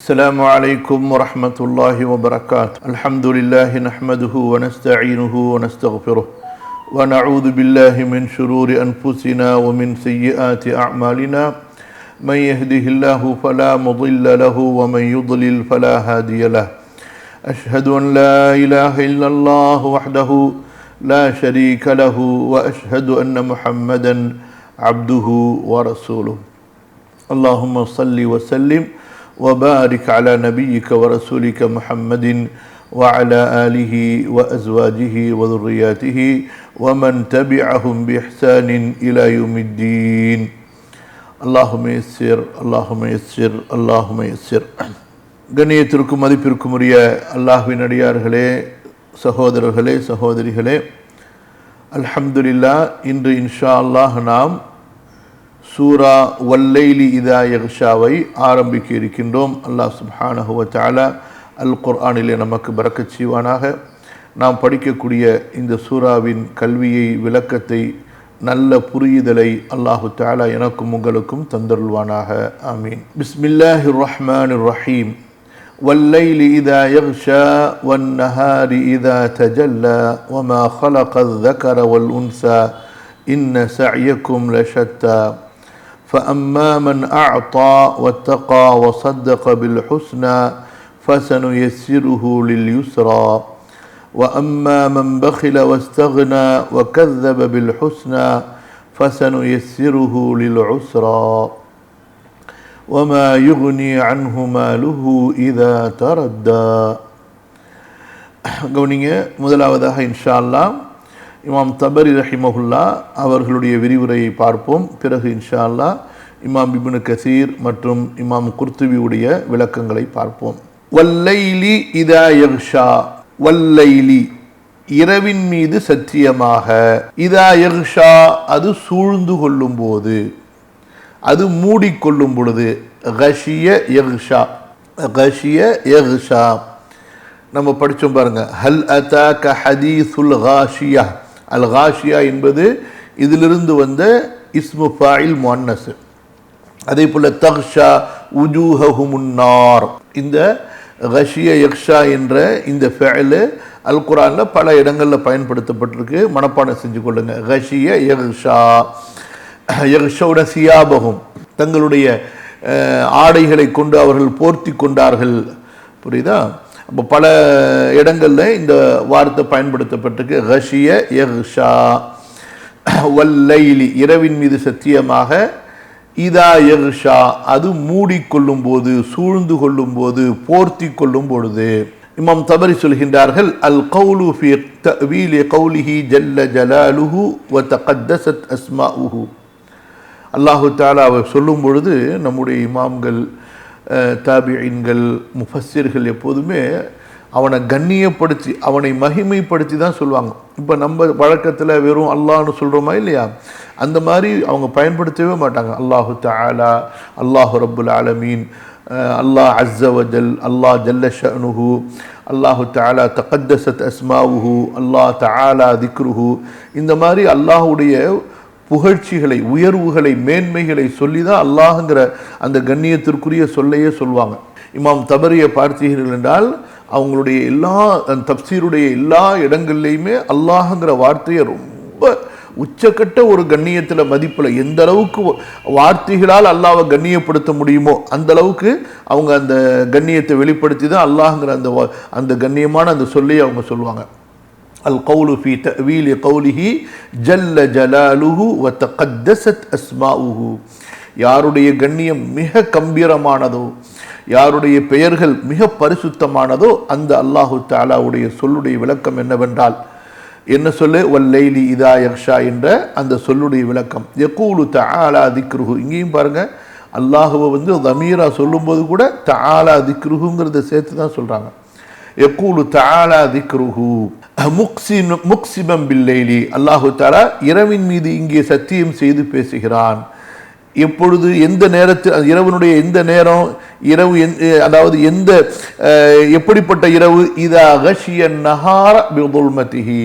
السلام عليكم ورحمة الله وبركاته. الحمد لله نحمده ونستعينه ونستغفره ونعوذ بالله من شرور أنفسنا ومن سيئات أعمالنا. من يهده الله فلا مضل له ومن يضلل فلا هادي له. أشهد أن لا إله إلا الله وحده لا شريك له وأشهد أن محمدا عبده ورسوله. اللهم صل وسلم وبارك على نبيك ورسولك محمد وعلى آله وأزواجه وذرياته ومن تبعهم بإحسان إلى يوم الدين. اللهم يسر اللهم يسر اللهم يسر. கண்ணியத்திற்கும் மதிப்பிற்கும் உரிய அல்லாஹ்வின் அடியார்களே, சகோதரர்களே, சகோதரிகளே, அல்ஹம்துலில்லாஹ். இன்று இன்ஷா அல்லாஹ் நாம் சூரா வல்லைலி இதா யக்ஷாவை ஆரம்பிக்க இருக்கின்றோம். அல்லாஹ் சுப்ஹானஹு வ தஆலா அல் குர்ஆனிலே நமக்கு பரக்கத் செய்வானாக. நாம் படிக்கக்கூடிய இந்த சூராவின் கல்வியை, விளக்கத்தை, நல்ல புரியுதலை அல்லாஹு தஆலா எனக்கும் உங்களுக்கும் தந்தருள்வானாக. ஆமீன். பிஸ்மில்லாஹிர் ரஹ்மானிர் ரஹீம். வல்லைலி இதா யக்ஷா வன்னஹாரி இதா தஜல்லா வமா خلقல் ذكر والأنثى إن سعيكم لشتى فأما من أعطى واتقى وصدق بالحسنى فسنيسره لليسرى وأما من بخل واستغنى وكذب بالحسنى فسنيسره للعسرى وما يغني عنه ماله إذا تردى. கவனிங்க, முதலாவதாக இன்ஷா அல்லாஹ் இமாம் தபரி ரஹிமஹுல்லா அவர்களுடைய விரிவுரையை பார்ப்போம். பிறகு இன்ஷா அல்லாஹ் இமாம் இப்னு கசீர் மற்றும் இமாம் குர்துபியுடைய விளக்கங்களை பார்ப்போம். வல்லைலி இதா யக்ஷா, வல்லைலி இரவின் மீது சத்தியமாக, இதா யக்ஷா அது சூழ்ந்து கொள்ளும் போது, அது மூடிக்கொள்ளும் பொழுது, கஷிய யக்ஷா, கஷிய யக்ஷா நம்ம படித்தோம் பாருங்க. ஹல் அதாக ஹதீசுல் காஷியா. அல் காஷியா என்பது இதிலிருந்து வந்த இஸ்மு ஃபாயில் முஅன்னஸ். அதே போல தக்ஷா உஜூஹஹுமுன் நார். இந்த கஷிய யக்ஷா என்ற இந்த ஃபஅல் அல் குர்ஆனில் பல இடங்களில் பயன்படுத்தப்பட்டிருக்கு. மனப்பாடம் செஞ்சு கொள்ளுங்க. கஷிய யக்ஷா, யக்ஷவுட சியாபகும், தங்களுடைய ஆடைகளை கொண்டு அவர்கள் போர்த்தி கொண்டார்கள். புரியுதா? அப்போ பல இடங்களில் இந்த வார்த்தை பயன்படுத்தப்பட்டிருக்கு. கஷிய யக்ஷா. வல்லைலி இரவின் மீது சத்தியமாக, இதா யக்ஷா அது மூடிக்கொள்ளும் போது, சூழ்ந்து கொள்ளும் போது, போர்த்தி கொள்ளும் பொழுது. இமாம் தபரி சொல்கின்றார்கள், அல் கௌலு ஃபி தஅவீலி கௌலிஹி ஜல்ல ஜலாலுஹு வ தகத்தஸத் அஸ்மாஉஹு. அல்லாஹு தஆலா அவர் சொல்லும் பொழுது நம்முடைய இமாம்கள், தாபிஈன்கள், முஃபஸ்ஸிர்கள் எப்போதுமே அவனை கண்ணியப்படுத்தி, அவனை மகிமைப்படுத்தி தான் சொல்லுவாங்க. இப்போ நம்ம வழக்கத்தில் வெறும் அல்லாஹ்னு சொல்கிறோமா இல்லையா, அந்த மாதிரி அவங்க பயன்படுத்தவே மாட்டாங்க. அல்லாஹு தஆலா, அல்லாஹு ரப்புல் ஆலமீன், அல்லாஹ் அஸ்ஸ வஜல், அல்லாஹ் ஜல்ல ஷஅனுஹு, அல்லாஹு தஆலா தகத்தஸத் அஸ்மாவுஹு, அல்லாஹ் தஆலா திக்ருஹு, இந்த மாதிரி அல்லாஹுடைய புகழ்ச்சிகளை, உயர்வுகளை, மேன்மைகளை சொல்லி தான் அல்லாஹுங்கிற அந்த கண்ணியத்திற்குரிய சொல்லையே சொல்லுவாங்க. இமாம் தபரியை பார்த்தீர்கள் என்றால் அவங்களுடைய எல்லா தப்சீருடைய எல்லா இடங்கள்லையுமே அல்லாஹுங்கிற வார்த்தையை ரொம்ப உச்சக்கட்ட ஒரு கண்ணியத்தில், மதிப்பில், எந்த அளவுக்கு வார்த்தைகளால் அல்லாஹ்வை கண்ணியப்படுத்த முடியுமோ அந்த அளவுக்கு அவங்க அந்த கண்ணியத்தை வெளிப்படுத்தி தான் அல்லாஹுங்கிற அந்த கண்ணியமான அந்த சொல்லையை அவங்க சொல்லுவாங்க. அல் கௌலு ஃபி தஅவீலி கௌலிஹி ஜல்ல ஜலாலுஹு வ தகத்தஸத் அஸ்மாஉஹு. யாருடைய கண்ணியம் மிக கம்பீரமானதோ, யாருடைய பெயர்கள் மிக பரிசுத்தமானதோ அந்த அல்லாஹு தஆலாவுடைய சொல்லுடைய விளக்கம் என்னவென்றால், என்ன சொல்லு, வல்லைலி இதா யக்ஷா என்ற அந்த சொல்லுடைய விளக்கம். யகூலு தஆலா திக்ருஹு. இங்கேயும் பாருங்க, அல்லாஹுவை தமீரா சொல்லும்போது கூட தஆலா திக்ருஹுங்கிறத சேர்த்து தான் சொல்றாங்க. யகூலு தஆலா திக்ருஹு முக்ஸிமம் பில்லைலி. அல்லாஹு தஆலா இரவின் மீது இங்கே சத்தியம் செய்து பேசுகிறான். எப்பொழுது, எந்த நேரத்தில், இரவனுடைய எந்த நேரம், இரவு அதாவது எந்த எப்படிப்பட்ட இரவு, இதா கஷிய நஹார பிதுல்மதிஹி,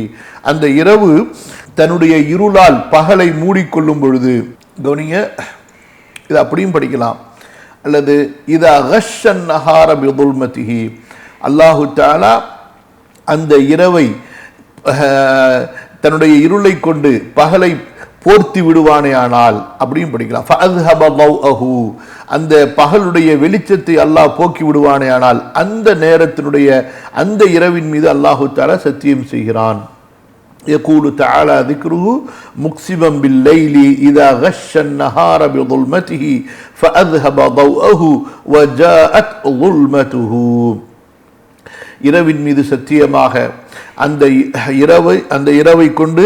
அந்த இரவு தன்னுடைய இருளால் பகலை மூடிக்கொள்ளும் பொழுது. கவனிங்க, இது அப்படியும் படிக்கலாம். அல்லது இதா கஷன் நஹார பிதுல்மதிஹி, அல்லாஹு தஆலா அந்த இரவை தன்னுடைய இருளை கொண்டு பகலை போர்த்தி விடுவானேயானால் அப்படியும் படிக்கலாம். ஃபஅத்ஹப ضوءஹு, அந்த பகலுடைய வெளிச்சத்தை அல்லாஹ் போக்கி விடுவானேயானால் அந்த நேரத்தினுடைய அந்த இரவின் மீது அல்லாஹு தஆலா சத்தியம் செய்கிறான். يقول تعالى ذكره مقسما بالليل إذا غش النهار بظلمته فأذهب ضوءه وجاءت ظلمته. இரவின் மீது சத்தியமாக அந்த இரவை கொண்டு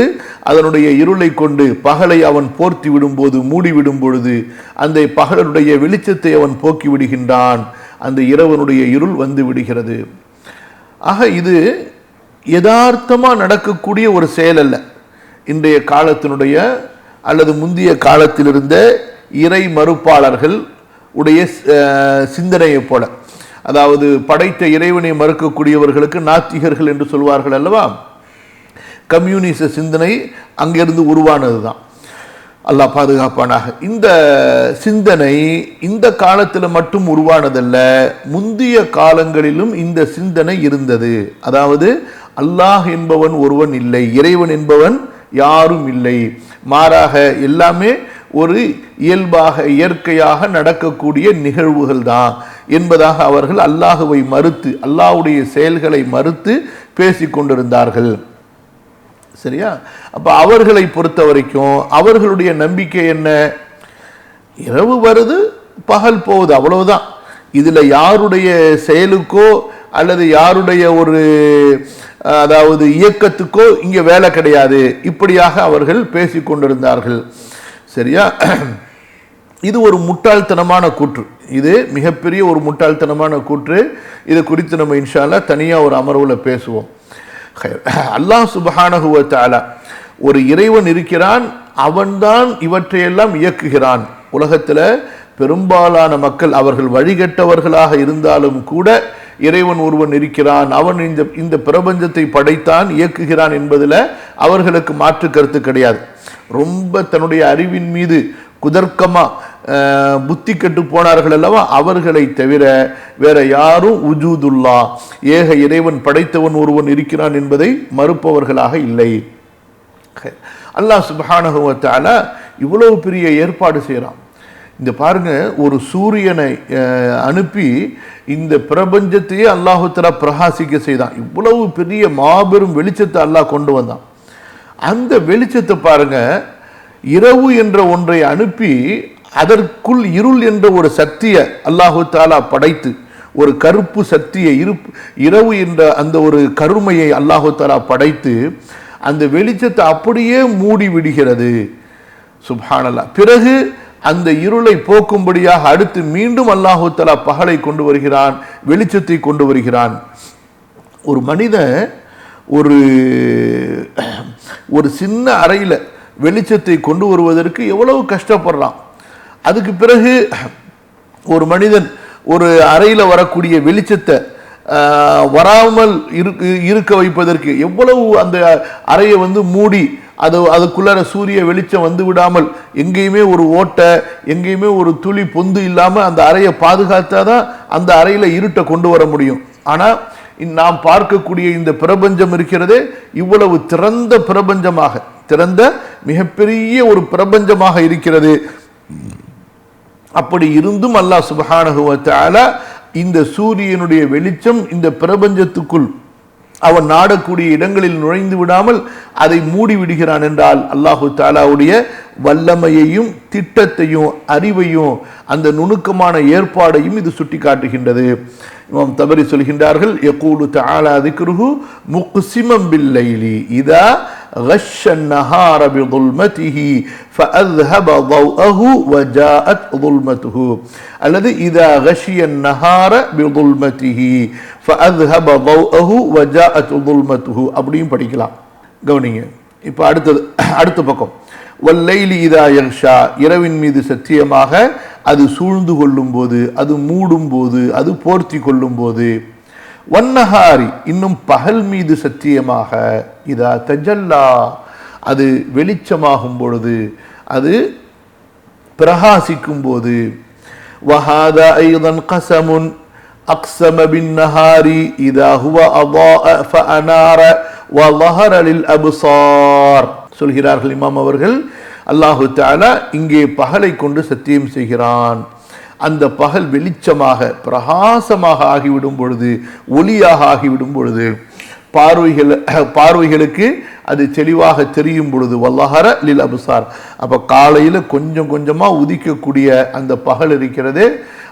அதனுடைய இருளை கொண்டு பகலை அவன் போர்த்தி விடும்போது மூடிவிடும் பொழுது அந்த பகலுடைய வெளிச்சத்தை அவன் போக்கி விடுகின்றான், அந்த இரவனுடைய இருள் வந்து விடுகிறது. ஆக இது யதார்த்தமா நடக்கக்கூடிய ஒரு செயல் அல்ல. இன்றைய காலத்தினுடைய அல்லது முந்தைய காலத்தில் இருந்த இறை மறுப்பாளர்கள் உடைய சிந்தனையை போல, அதாவது படைத்த இறைவனை மறுக்கக்கூடியவர்களுக்கு நாத்திகர்கள் என்று சொல்வார்கள் அல்லவா, கம்யூனிச சிந்தனை அங்கிருந்து உருவானது தான். அல்லாஹ் பாதுகாப்பானாக. இந்த சிந்தனை இந்த காலத்தில் மட்டும் உருவானதல்ல, முந்தைய காலங்களிலும் இந்த சிந்தனை இருந்தது. அதாவது அல்லாஹ் என்பவன் ஒருவன் இல்லை, இறைவன் என்பவன் யாரும் இல்லை, மாறாக எல்லாமே ஒரு இயல்பாக இயற்கையாக நடக்கக்கூடிய நிகழ்வுகள் தான் என்பதாக அவர்கள் அல்லாஹுவை மறுத்து அல்லாஹ்வுடைய செயல்களை மறுத்து பேசிக் கொண்டிருந்தார்கள். சரியா? அப்ப அவர்களை பொறுத்த வரைக்கும் அவர்களுடைய நம்பிக்கை என்ன? இரவு வருது, பகல் போகுது, அவ்வளவுதான். இதுல யாருடைய செயலுக்கோ அல்லது யாருடைய ஒரு அதாவது இயக்கத்துக்கோ இங்க வேலை கிடையாது, இப்படியாக அவர்கள் பேசிக் கொண்டிருந்தார்கள். சரியா? இது ஒரு முட்டாள்தனமான கூற்று, இது மிகப்பெரிய ஒரு முட்டாள்தனமான கூற்று. இது குறித்து நம்ம இன்ஷா அல்லாஹ் தனியா ஒரு அமர்வுல பேசுவோம். அல்லாஹ் சுப்ஹானஹு வ தஆலா ஒரு இறைவன் இருக்கிறான், அவன்தான் இவற்றையெல்லாம் இயக்குகிறான். உலகத்துல பெரும்பாலான மக்கள் அவர்கள் வழிகட்டவர்களாக இருந்தாலும் கூட இறைவன் ஒருவன் இருக்கிறான், அவன் இந்த பிரபஞ்சத்தை படைத்தான் இயக்குகிறான் என்பதில் அவர்களுக்கு மாற்று கருத்து கிடையாது. ரொம்ப தன்னுடைய அறிவின் மீது குதர்க்கமா புத்தி கெட்டு போனார்கள் அல்லவா, அவர்களை தவிர வேற யாரும் உஜூதுல்லா, ஏக இறைவன் படைத்தவன் ஒருவன் இருக்கிறான் என்பதை மறுப்பவர்களாக இல்லை. அல்லாஹ் சுப்ஹானஹு வ தஆலா இவ்வளவு பெரிய ஏற்பாடு செய்கிறான். இந்த பாருங்க, ஒரு சூரியனை அனுப்பி இந்த பிரபஞ்சத்தையே அல்லாஹு தஆலா பிரகாசிக்க செய்தான். இவ்வளவு பெரிய மாபெரும் வெளிச்சத்தை அல்லாஹ் கொண்டு வந்தான். அந்த வெளிச்சத்தை பாருங்க, இரவு என்ற ஒன்றை அனுப்பி அதற்குள் இருள் என்ற ஒரு சக்தியை அல்லாஹு தஆலா படைத்து, ஒரு கருப்பு சக்தியை இரவு என்ற அந்த ஒரு கருமையை அல்லாஹு தஆலா படைத்து அந்த வெளிச்சத்தை அப்படியே மூடி விடுகிறது. சுப்ஹானல்லாஹ். பிறகு அந்த இருளை போக்கும்படியாக அடுத்து மீண்டும் அல்லாஹு தஆலா பகலை கொண்டு வருகிறான், வெளிச்சத்தை கொண்டு வருகிறான். ஒரு மனிதன் ஒரு சின்ன அறையில வெளிச்சத்தை கொண்டு வருவதற்கு எவ்வளவு கஷ்டப்படுறான். அதுக்கு பிறகு ஒரு மனிதன் ஒரு அறையில வரக்கூடிய வெளிச்சத்தை வராமல் இருக்க வைப்பதற்கு எவ்வளவு அந்த அறையை மூடி அதுக்குள்ளார சூரிய வெளிச்சம் வந்து விடாமல் எங்கேயுமே ஒரு ஓட்டை எங்கேயுமே ஒரு துளி பொந்து இல்லாம அந்த அறையை பாதுகாத்தாதான் அந்த அறையில இருட்டை கொண்டு வர முடியும். ஆனா நாம் பார்க்கக்கூடிய இந்த பிரபஞ்சம் இருக்கிறதே இவ்வளவு திறந்த பிரபஞ்சமாக, திறந்த மிகப்பெரிய ஒரு பிரபஞ்சமாக இருக்கிறது. அப்படி இருந்தும் அல்லாஹ் சுப்ஹானஹு வ தஆலா இந்த சூரியனுடைய வெளிச்சம் இந்த பிரபஞ்சத்துக்குள் அவன் நாடக்கூடிய இடங்களில் நுழைந்து விடாமல் அதை மூடி விடுகிறான் என்றால் அல்லாஹு தஆலாவுடைய வல்லமையையும் திட்டத்தையும் அறிவையும் அந்த நுணுக்கமான ஏற்பாடையும் இது சுட்டி காட்டுகின்றது. இமாம் தபரி சொல்கின்றார்கள், யகூலு தஆலா ذிக்ருஹு முக்ஸிமம் பில்லைலி இதா غش النهار بظلمته فأذهب ضوءه وجاءت ظلمته அல்லது இதா غشي النهار بظلمته فأذهب ضوءه وجاءت ظلمته அப்படியும் படிக்கலாம். கவனிங்க. இப்போ அடுத்த பக்கம் வல்லைலி இதா யக்ஷா, இரவின் மீது சத்தியமாக அது சூழ்ந்து கொள்ளும் போது, அது மூடும் போது, அது போர்த்தி கொள்ளும் போது, வன்னஹாரி இன்னும் பகல் மீது சத்தியமாக, இதா தஜல்லா அது வெளிச்சமாகும் பொழுது, அது பிரகாசிக்கும் போது, وهذا أيضا قسم أقسم بالنهار إذا هو أضاء فأنار وظهر للأبصار. சொல்கிறார்கள் இமாம் அவர்கள், அல்லாஹு தஆலா இங்கே பகலை கொண்டு சத்தியம் செய்கிறான். அந்த பகல் வெளிச்சமாக பிரகாசமாக ஆகிவிடும் பொழுது, ஒளியாக ஆகிவிடும் பொழுது, பார்வைகளுக்கு அது தெளிவாக தெரியும் பொழுது, வல்லஹர லில் அப்சார், அப்ப காலையில கொஞ்சம் கொஞ்சமா உதிக்கக்கூடிய அந்த பகல் இருக்கிறது,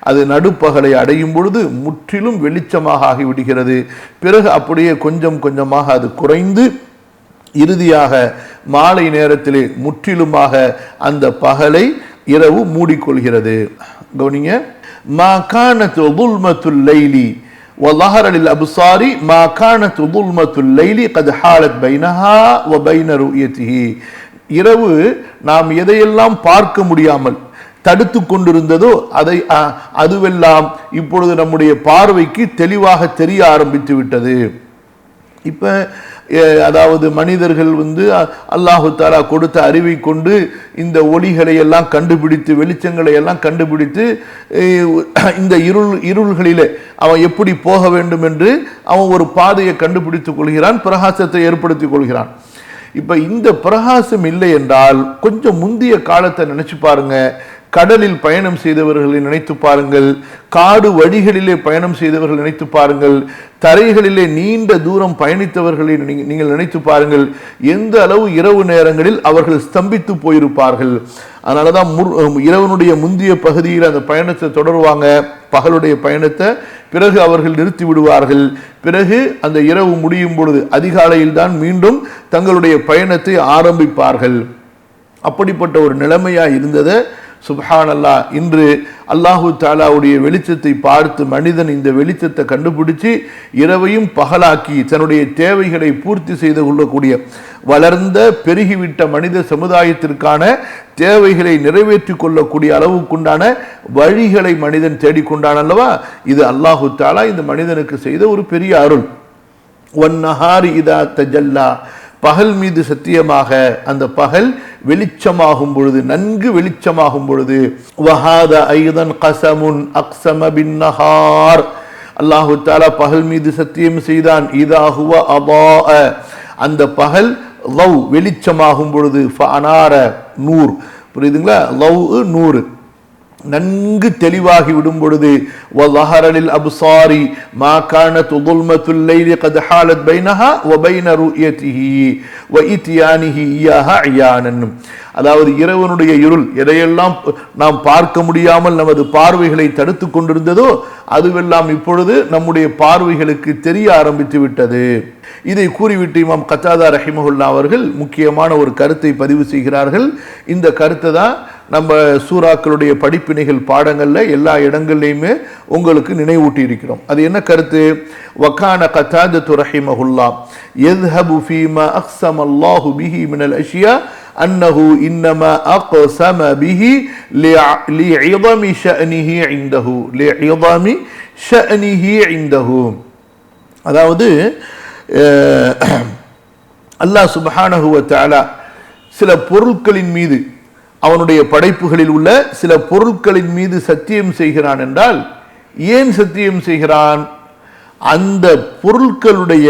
அது நடுப்பகலை அடையும் பொழுது முற்றிலும் வெளிச்சமாக ஆகிவிடுகிறது. பிறகு அப்படியே கொஞ்சம் கொஞ்சமாக அது குறைந்து இறுதியாக மாலை நேரத்திலே முற்றிலுமாக அந்த பகலை இரவு மூடிக்கொள்கிறது. கவனிங்க, மா கானத் ظுல்மத்துல் லைலி وظهر للأبصار ما كانت ظلمة الليل قد حالت بينها وبين رؤيته. இரவு நாம் எதையெல்லாம் பார்க்க முடியாமல் தடுத்து கொண்டிருந்ததோ அதுவெல்லாம் இப்பொழுது நம்முடைய பார்வைக்கு தெளிவாக தெரிய ஆரம்பித்து விட்டது. இப்ப அதாவது மனிதர்கள் அல்லாஹு தஆலா கொடுத்த அறிவை கொண்டு இந்த ஒளிகளை எல்லாம் கண்டுபிடித்து, வெளிச்சங்களை எல்லாம் கண்டுபிடித்து, இந்த இருள்களிலே அவன் எப்படி போக வேண்டும் என்று அவன் ஒரு பாதையை கண்டுபிடித்துக் கொள்கிறான், பிரகாசத்தை ஏற்படுத்திக் கொள்கிறான். இப்ப இந்த பிரகாசம் இல்லை என்றால் கொஞ்சம் முந்தைய காலத்தை நினைச்சு பாருங்க. கடலில் பயணம் செய்தவர்களை நினைத்து பாருங்கள், காடு வழிகளிலே பயணம் செய்தவர்கள் நினைத்து பாருங்கள், தரைகளிலே நீண்ட தூரம் பயணித்தவர்களை நீங்கள் நினைத்து பாருங்கள். எந்த அளவு இரவு நேரங்களில் அவர்கள் ஸ்தம்பித்து போயிருப்பார்கள். அதனாலதான் இரவனுடைய முந்தைய பகுதியில் அந்த பயணத்தை தொடருவாங்க, பகலுடைய பயணத்தை பிறகு அவர்கள் நிறுத்தி விடுவார்கள். பிறகு அந்த இரவு முடியும் பொழுது அதிகாலையில் தான் மீண்டும் தங்களுடைய பயணத்தை ஆரம்பிப்பார்கள். அப்படிப்பட்ட ஒரு நிலைமையா இருந்தது. சுப்ஹானல்லாஹ், இன்று அல்லாஹு தஆலாவுடைய வெளிச்சத்தை பார்த்து மனிதன் இந்த வெளிச்சத்தை கண்டுபிடிச்சு இரவையும் பகலாக்கி தன்னுடைய தேவைகளை பூர்த்தி செய்து கொள்ளக்கூடிய வளர்ந்த பெருகிவிட்ட மனித சமுதாயத்திற்கான தேவைகளை நிறைவேற்றிக் கொள்ளக்கூடிய அளவுக்குண்டான வழிகளை மனிதன் தேடிக்கொண்டான் அல்லவா? இது அல்லாஹு தஆலா இந்த மனிதனுக்கு செய்த ஒரு பெரிய அருள். வன்னஹாரி இதா தஜல்லா, பகல் மீது சத்தியமாக, அந்த பகல் வெளிச்சமாகும் பொழுது, நன்கு வெளிச்சமாகும் பொழுது, வஹாதா ஐதன் கஸமுன் அக்ஸம பின்னஹார், அல்லாஹு தஆலா பகல் மீது சத்தியம் செய்தான். இதா ஹுவ அதாஅ, அந்த பகல் லவ் வெளிச்சமாகும் பொழுது, ஃபஅனார நூர், புரியுதுங்களா? லவ் நூறு, நன்கு தெளிவாகி விடும் பொழுது, வظهر للابصار ما كانت ظلمة الليل قد حالت بينها وبين رؤيته واتيانه اياها عيانا. அதாவது இரவனுடைய இருள் எதையெல்லாம் நாம் பார்க்க முடியாமல் நமது பார்வைகளை தடுத்து கொண்டிருந்ததோ அதுவெல்லாம் இப்பொழுது நம்முடைய பார்வைகளுக்கு தெரிய ஆரம்பித்து விட்டது. இதை கூறிவிட்டு இமாம் கத்தாதா ரஹிமஹுல்லா அவர்கள் முக்கியமான ஒரு கருத்தை பதிவு செய்கிறார்கள். இந்த கருத்தை தான் நம்ம சூறாக்களுடைய படிப்பினைகள் பாடங்கள்ல எல்லா இடங்கள்லையுமே உங்களுக்கு நினைவூட்டி இருக்கிறோம். அது என்ன கருத்து? வகான கத்தாதத்து ரஹிமஹுல்லா யذهبு ஃபீமா அக்ஸம அல்லாஹு பிஹி மினல் அஷ்யா அன்னஹு இன்னமா அக்ஸம பிஹி லிஇதமி ஷஅனிஹி இன்தஹு, லிஇதமி ஷஅனிஹி இன்தஹு. அதாவது அல்லாஹ் சுப்ஹானஹு வ தஆலா சில பொருட்களின் மீது, அவனுடைய படைப்புகளில் உள்ள சில பொருட்களின் மீது சத்தியம் செய்கிறான் என்றால் ஏன் சத்தியம் செய்கிறான்? அந்த பொருட்களுடைய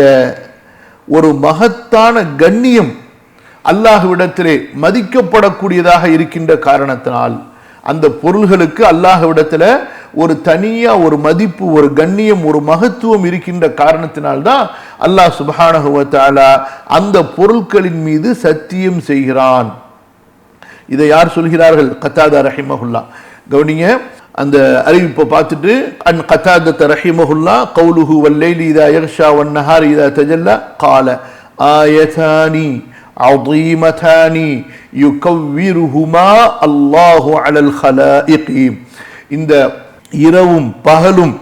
ஒரு மகத்தான கண்ணியம் அல்லாஹ்விடத்திலே மதிக்கப்படக்கூடியதாக இருக்கின்ற காரணத்தினால், அந்த பொருள்களுக்கு அல்லாஹ்விடத்தில் ஒரு தனியா ஒரு மதிப்பு, ஒரு கண்ணியம், ஒரு மகத்துவம் இருக்கின்ற காரணத்தினால்தான் அல்லாஹ் சுப்ஹானஹு வ தஆலா அந்த பொருட்களின் மீது சத்தியம் செய்கிறான். இதை யார் சொல்கிறார்கள்? கத்தாதா ரஹிமஹுல்லா. கவனிங்க, அந்த அறிவிப்பை பார்த்துட்டு, அன் கத்தாதத ரஹிமஹுல்லா கௌலுஹு வல்லைலி இதா யக்ஷா வன்னஹாரி இதா தஜல்லா கால ஆயதானி அதீமதானி யுகவ்விருஹுமா அல்லாஹு அலல் ஹலாயிகி. இந்த இரவும் பகலும்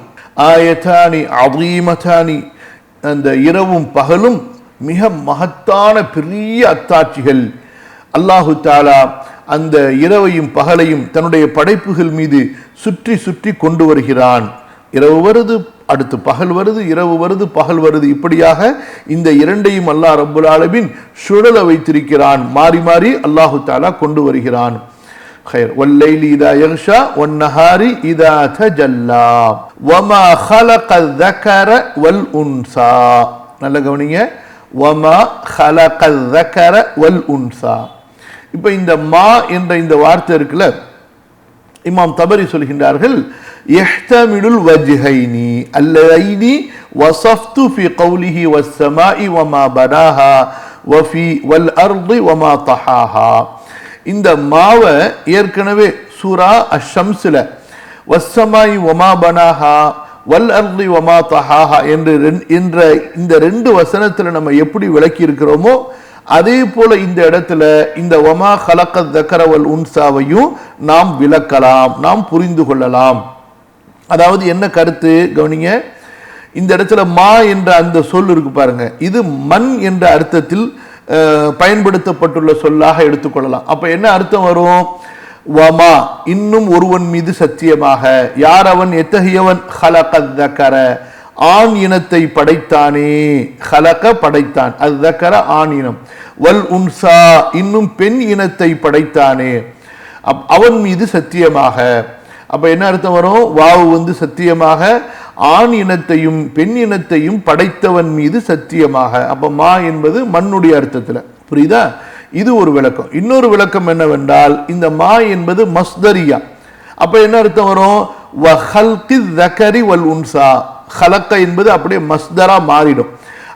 ஆயதானி அதீமதானி, அந்த இரவும் பகலும் மிக மகத்தான பெரிய அத்தாட்சிகள். அல்லாஹு தஆலா அந்த இரவையும் பகலையும் தன்னுடைய படைப்புகள் மீது சுற்றி சுற்றி கொண்டு வருகிறான். இரவு வருது, அடுத்து பகல் வருது, இரவு வருது, பகல் வருது, இப்படியாக இந்த இரண்டையும் அல்லாஹ் ரப்புல் ஆலமீன் சுழல வைத்திருக்கிறான். மாறி மாறி அல்லாஹு தஆலா கொண்டு வருகிறான். خير والليل إذا يغشى والنهار إذا تجلى وما خلق الذكر والأنثى. நல்ல கவனிங்க, وما خلق الذكر والأنثى. இப்போ இந்த மா என்ற இந்த வார்த்தை இருக்குல்ல, இமாம் தபரி சொல்கின்றார்கள், يحتمل الوجهين اللذين وصفت في قوله والسماء وما بناها وفي والأرض وما طحاها. இந்த மாவை ஏற்கனவே சூரா அஷம்ஸ்ல வஸ்ஸமாய் வமா பனாஹா வல் அர்தி வமா தஹாஹா என்ற இந்த ரெண்டு வசனத்தில் நம்ம எப்படி விளக்கி இருக்கிறோமோ அதே போல இந்த இடத்துல இந்த வமா ஹலக்கத் தக்கர வல் உன்சாவையும் நாம் விளக்கலாம், நாம் புரிந்து கொள்ளலாம். அதாவது என்ன கருத்து கவனிங்க, இந்த இடத்துல மா என்ற அந்த சொல் இருக்கு பாருங்க, இது மண் என்ற அர்த்தத்தில் பயன்படுத்தப்பட்டுள்ள சொல்லாக எடுத்துக்கொள்ளலாம். அப்ப என்ன அர்த்தம் வரும்? வமா இன்னும் ஒருவன் மீது சத்தியமாக, யார் அவன்? எத்தகையவன்? ஹலகத் தக்கர ஆண் இனத்தை படைத்தானே, ஹலக படைத்தான், அது தக்கர ஆண் இனம், வல் உன்சா இன்னும் பெண் இனத்தை படைத்தானே, அவன் மீது சத்தியமாக. அப்ப என்ன அர்த்தம் வரும்? வாவு சத்தியமாக ஆண் இனத்தையும் பெண் இனத்தையும் படைத்தவன் மீது சத்தியமாக. அப்ப மா என்பது மண்ணுடைய அர்த்தத்துல, புரியுதா? இது ஒரு விளக்கம். இன்னொரு விளக்கம் என்னவென்றால், இந்த மா என்பது மஸ்தரியா. அப்ப என்ன அர்த்தம் வரும்? வஹல்கி தக்கரி வல் உன்சா, ஹலக்க என்பது அப்படியே மஸ்தரா மாறிடும்.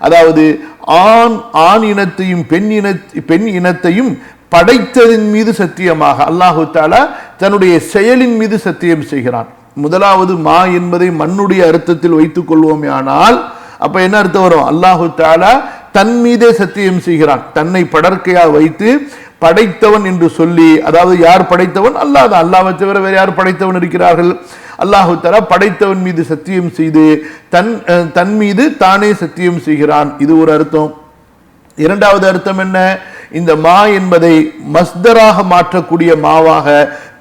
அதாவது ஆண் இனத்தையும் பெண் இனத்தையும் படைத்ததின் மீது சத்தியமாக அல்லாஹு தஆலா தன்னுடைய செயலின் மீது சத்தியம் செய்கிறான். முதலாவது மா என்பதை மண்ணுடைய அர்த்தத்தில் வைத்துக் கொள்வோமே, ஆனால் அப்ப என்ன அர்த்தம் வரும்? அல்லாஹு தஆலா தன் மீதே சத்தியம் செய்கிறான், தன்னை படற்கையா வைத்து படைத்தவன் என்று சொல்லி. அதாவது யார் படைத்தவன்? அல்லாஹ் தான். அல்லாஹ்வை தவிர வேறு யார் படைத்தவன் இருக்கிறார்கள்? அல்லாஹு தஆலா படைத்தவன் மீது சத்தியம் செய்து தன் மீது தானே சத்தியம் செய்கிறான். இது ஒரு அர்த்தம். இரண்டாவது அர்த்தம் என்ன? இந்த மா என்பதை மஸ்தராக மாற்றக்கூடிய மாவாக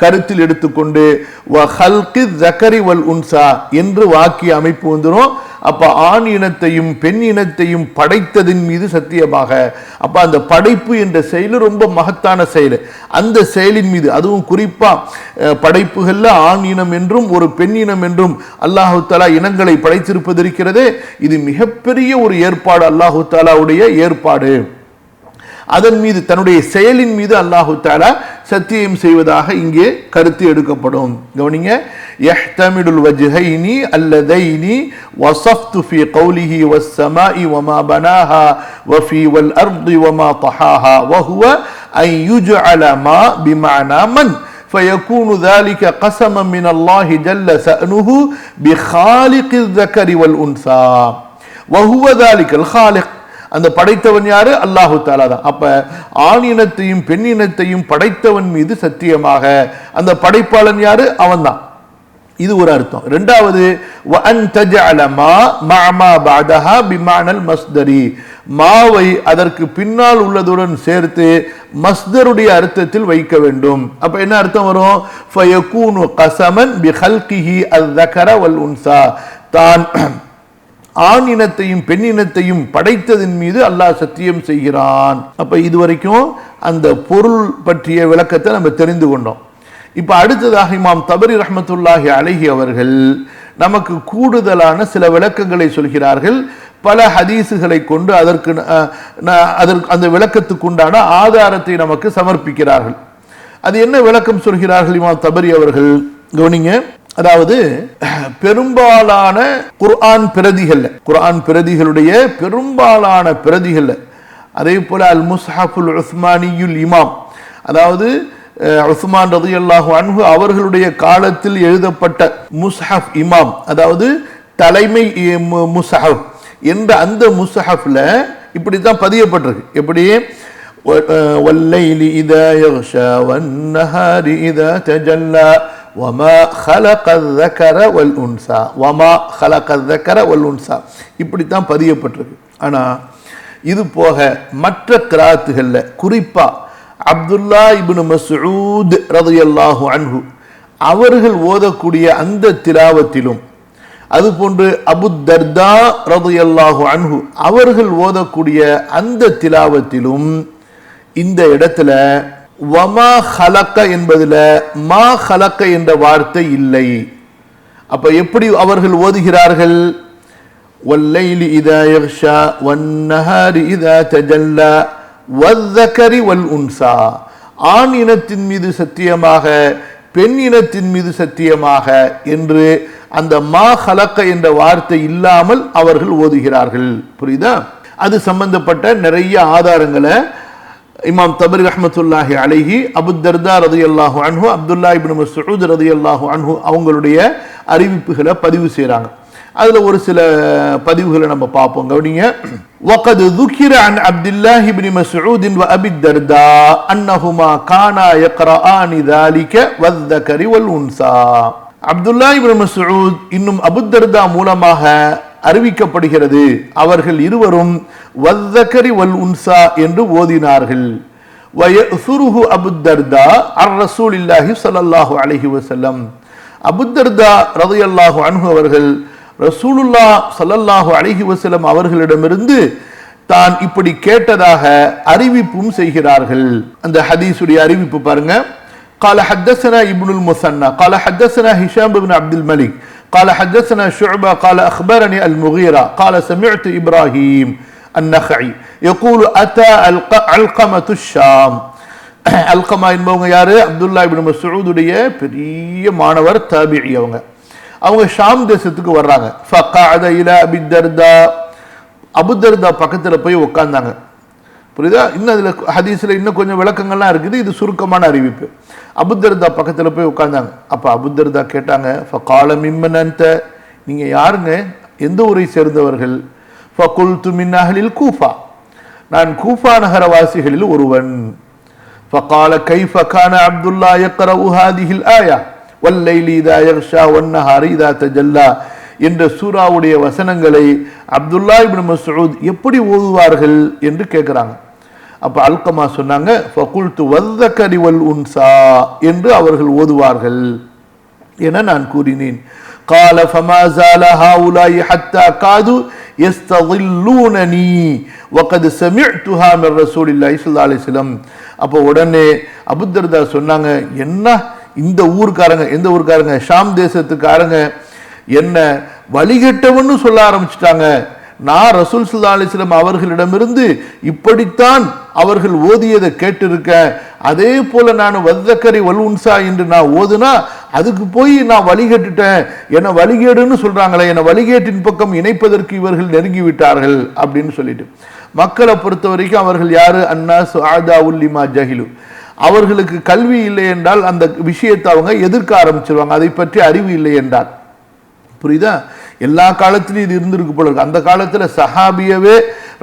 கருத்தில் எடுத்துக்கொண்டு வஹல்கி ஸக்கரி வல் உன்சா என்று வாக்கிய அமைப்பு வந்துடும். அப்ப ஆண் இனத்தையும் பெண் இனத்தையும் படைத்ததின் மீது சத்தியமாக. அப்ப அந்த படைப்பு என்ற செயல் ரொம்ப மகத்தான செயல். அந்த செயலின் மீது, அதுவும் குறிப்பா படைப்புகள்ல ஆண் இனம் என்றும் ஒரு பெண் இனம் என்றும் அல்லாஹு தஆலா இனங்களை படைத்திருப்பது இருக்கிறதே, இது மிகப்பெரிய ஒரு ஏற்பாடு, அல்லாஹு தஆலாவுடைய ஏற்பாடு. அதன் மீது, தன்னுடைய செயலின் மீது அல்லாஹு தஆலா சத்தியம் செய்வதாக இங்கே கருத்து எடுக்கப்படும். கவனிங்க, யஹ்தமிலுல் வஜ்ஹைனி அல்லதைனி வஸஃப்து ஃபீ கௌலிஹி வஸ்ஸமாஇ வமா பனாஹா வஃபீ வல் அர்தி வமா தஹாஹா வஹுவ அன் யுஜ்அல மா பிமஅனா மன் فيكون ذلك قسما من الله جل شأنه بخالق الذكر والأنثى وهو ذلك الخالق. அந்த படைத்தவன் யாரு? அல்லாஹு தஆலா தான். அப்ப ஆண் இனத்தையும் பெண் இனத்தையும் படைத்தவன் மீது சத்தியமாக, அந்த படைப்பாளன் யாரு? அவன் தான். இது ஒரு அர்த்தம். இரண்டாவது, வஅன் தஜஅல மா மஅமா பஅதஹா பிமஅனல் மஸ்தரி, மாவை அதற்கு பின்னால் உள்ளதுடன் சேர்த்து மஸ்தருடைய அர்த்தத்தில் வைக்க வேண்டும். அப்ப என்ன அர்த்தம் வரும்? ஃபயகூனு கஸமன் பிஹல்கிஹி அஸ்ஸகர வல் உன்சா, தான் ஆண் இனத்தையும் பெண் இனத்தையும் படைத்ததின் மீது அல்லாஹ் சத்தியம் செய்கிறான். அப்ப இதுவரைக்கும் அந்த பொருள் பற்றிய விளக்கத்தை நம்ம தெரிந்து கொண்டோம். இப்ப அடுத்ததாக இமாம் தபரி ரஹ்மத்துல்லாஹி அலைஹி அவர்கள் நமக்கு கூடுதலான சில விளக்கங்களை சொல்கிறார்கள். பல ஹதீசுகளை கொண்டு அதற்கு அந்த விளக்கத்துக்குண்டான ஆதாரத்தை நமக்கு சமர்ப்பிக்கிறார்கள். அது என்ன விளக்கம் சொல்கிறார்கள் இமாம் தபரி அவர்கள்? கவனிங்க, அதாவது பெரும்பாலான குர்ஆன் பிரதிகளுடைய பெரும்பாலான பிரதிகள், அதே போல அல் முஸ்ஹஃபுல் உஸ்மானியுல் இமாம், அதாவது உஸ்மான் ரலியல்லாஹு அன்ஹு அவர்களுடைய காலத்தில் எழுதப்பட்ட முஸ்ஹஃப் இமாம், அதாவது தலைமை முஸ்ஹஃப் என்ற அந்த முஸ்ஹஃப்ல இப்படித்தான் பதியப்பட்டிருக்கு. எப்படி? வல்லைலி இதா யக்ஷா வன்னஹாரி இதா தஜல்லா வமா ஹலகல் ஸக்கர வல் உன்சா, வமா ஹலகல் ஸக்கர வல் உன்சா, இப்படித்தான் பதியப்பட்டிருக்கு. ஆனா இது போக மற்ற கிராத்துகள்ல, குறிப்பா அப்துல்லா இப்னு மஸ்ஊத் ரலியல்லாஹு அன்ஹு அவர்கள் ஓதக்கூடிய அந்த திலாவத்திலும், அதுபோன்று அபு தர்தா ரலியல்லாஹு அன்ஹு அவர்கள் ஓதக்கூடிய அந்த திலாவத்திலும் இந்த இடத்துல வமா ஹலக்க என்பதில் மா ஹலக்க என்ற வார்த்தை இல்லை. அப்ப எப்படி அவர்கள் ஓதுகிறார்கள்? வல்லைலி இதா யக்ஷா வன்னஹாரி இதா தஜல்லா வஸ்ஸகரி வல் உன்சா. ஆண் இனத்தின் மீது சத்தியமாக, பெண் இனத்தின் மீது சத்தியமாக என்று அந்த மா ஹலக்க என்ற வார்த்தை இல்லாமல் அவர்கள் ஓதுகிறார்கள். புரியுதா? அது சம்பந்தப்பட்ட நிறைய ஆதாரங்களை இமாம் தபரி ரஹ்மத்துல்லாஹி அலைஹி, அபு தர்தா ரலியல்லாஹு அன்ஹு, அப்துல்லா இப்னு மஸ்ஊத் ரலியல்லாஹு அன்ஹு அவங்களுடைய அறிவிப்புகளை பதிவு செய்றாங்க. அதுல ஒரு சில பதிவுகளை நம்ம பார்ப்போம், கவனிங்க. وقد ذكر عن عبد الله بن مسعود وابي الدرداء انهما كانا يقرآن ذلك والذكر والانثى. அப்துல்லா இப்னு மஸ்ஊத் இன்னும் அபு தர்தா மூலமாக அறிவிக்கப்படுகிறது, அவர்கள் இருவரும் வஸ்ஸகரி வல் உன்சா என்று ஓதினார்கள். வயசுருஹு அபு தர்தா அர் ரசூலில்லாஹி ஸல்லல்லாஹு அலைஹி வஸல்லம். அபு தர்தா ரலியல்லாஹு அன்ஹு அவர்கள் ரசூலுல்லாஹ் ஸல்லல்லாஹு அலைஹி வஸல்லம் அவர்களிடமிருந்து தான் இப்படி கேட்டதாக அறிவிப்பும் செய்கிறார்கள். அந்த ஹதீஸுடைய அறிவிப்பு பாருங்க. قال حدثنا ابن المثنى قال حدثنا هشام بن عبد الملك قال حدثنا شعبة قال أخبرني المغيرة قال سمعت إبراهيم النخعي يقول أتى علقمة الشام. அல்கமா என்பவங்க யாரு? அப்துல்லா இப்னு மஸ்ஊத் உடைய பெரிய மாணவர், தாபிஈ. அவங்க ஷாம் தேசத்துக்கு வர்றாங்க. ஃபகஅத இலா அபி தர்தா. அபு தர்தா பக்கத்துல போய் உட்கார்ந்தாங்க. புரியுதா? இன்னும் அதுல ஹதீஸ்ல இன்னும் கொஞ்சம் விளக்கங்கள்லாம் இருக்குது, இது சுருக்கமான அறிவிப்பு. அபு தர்தா பக்கத்துல போய் உட்கார்ந்தாங்க. அப்ப அபு தர்தா கேட்டாங்க, ஃபகால மிம்மன் அன்த, நீங்க யாருங்க, எந்த ஊரை சேர்ந்தவர்கள்? ஃபகுல்து மின் அஹ்லில் கூஃபா, நான் கூஃபா நகரவாசிகளில் ஒருவன். ஃபகால கைஃப கான அப்துல்லா யக்ரஉ ஹாதிஹில் ஆயா வல்லைலி இதா யக்ஷா வன்னஹாரி இதா தஜல்லா என்ற சூராவுடைய வசனங்களை அப்துல்லா இப்னு மஸ்ஊத் எப்படி ஓதுவார்கள் என்று கேட்கிறாங்க. அப்ப அல்கமா சொன்னாங்க, ஃபகுல்து வஸ்ஸகரி வல் உன்சா என்று அவர்கள் ஓதுவார்கள் என நான் கூறினேன். قال فما زال هؤلاء حتى كادوا يستظلونني وقد سمعتها من رسول الله صلى الله عليه وسلم. அப்போ உடனே அபு தர்தா சொன்னாங்க, என்ன இந்த ஊர்க்காரங்க, எந்த ஊர்க்காரங்க? ஷாம் தேசத்துக்காரங்க என்ன வழிகட்டவன்னு சொல்ல ஆரம்பிச்சுட்டாங்க. நான் ரசூல் ஸல்லல்லாஹு அலைஹி வஸல்லம் அவர்களிடமிருந்து இப்படித்தான் அவர்கள் ஓதியதை கேட்டிருக்கேன். அதே போல நான் வஸ்ஸகரி வல் உன்சா என்று நான் ஓதுனா அதுக்கு போய் நான் வழிகட்டுட்டேன், என்ன வழிகேடுன்னு சொல்றாங்களே, என்ன வழிகேட்டின் பக்கம் இணைப்பதற்கு இவர்கள் நெருங்கி விட்டார்கள் அப்படின்னு சொல்லிட்டு. மக்களை பொறுத்த வரைக்கும் அவர்கள் யாரு? அன்னாஸ் ஆதாஉல் லிமா ஜஹிலு. அவர்களுக்கு கல்வி இல்லை என்றால் அந்த விஷயத்தை அவங்க எதிர்க்க ஆரம்பிச்சிருவாங்க, அதை பற்றி அறிவு இல்லை என்றால். புரியுதா? எல்லா காலத்திலும் இது இருந்திருக்கு போல இருக்கு. அந்த காலத்துல சஹாபியவே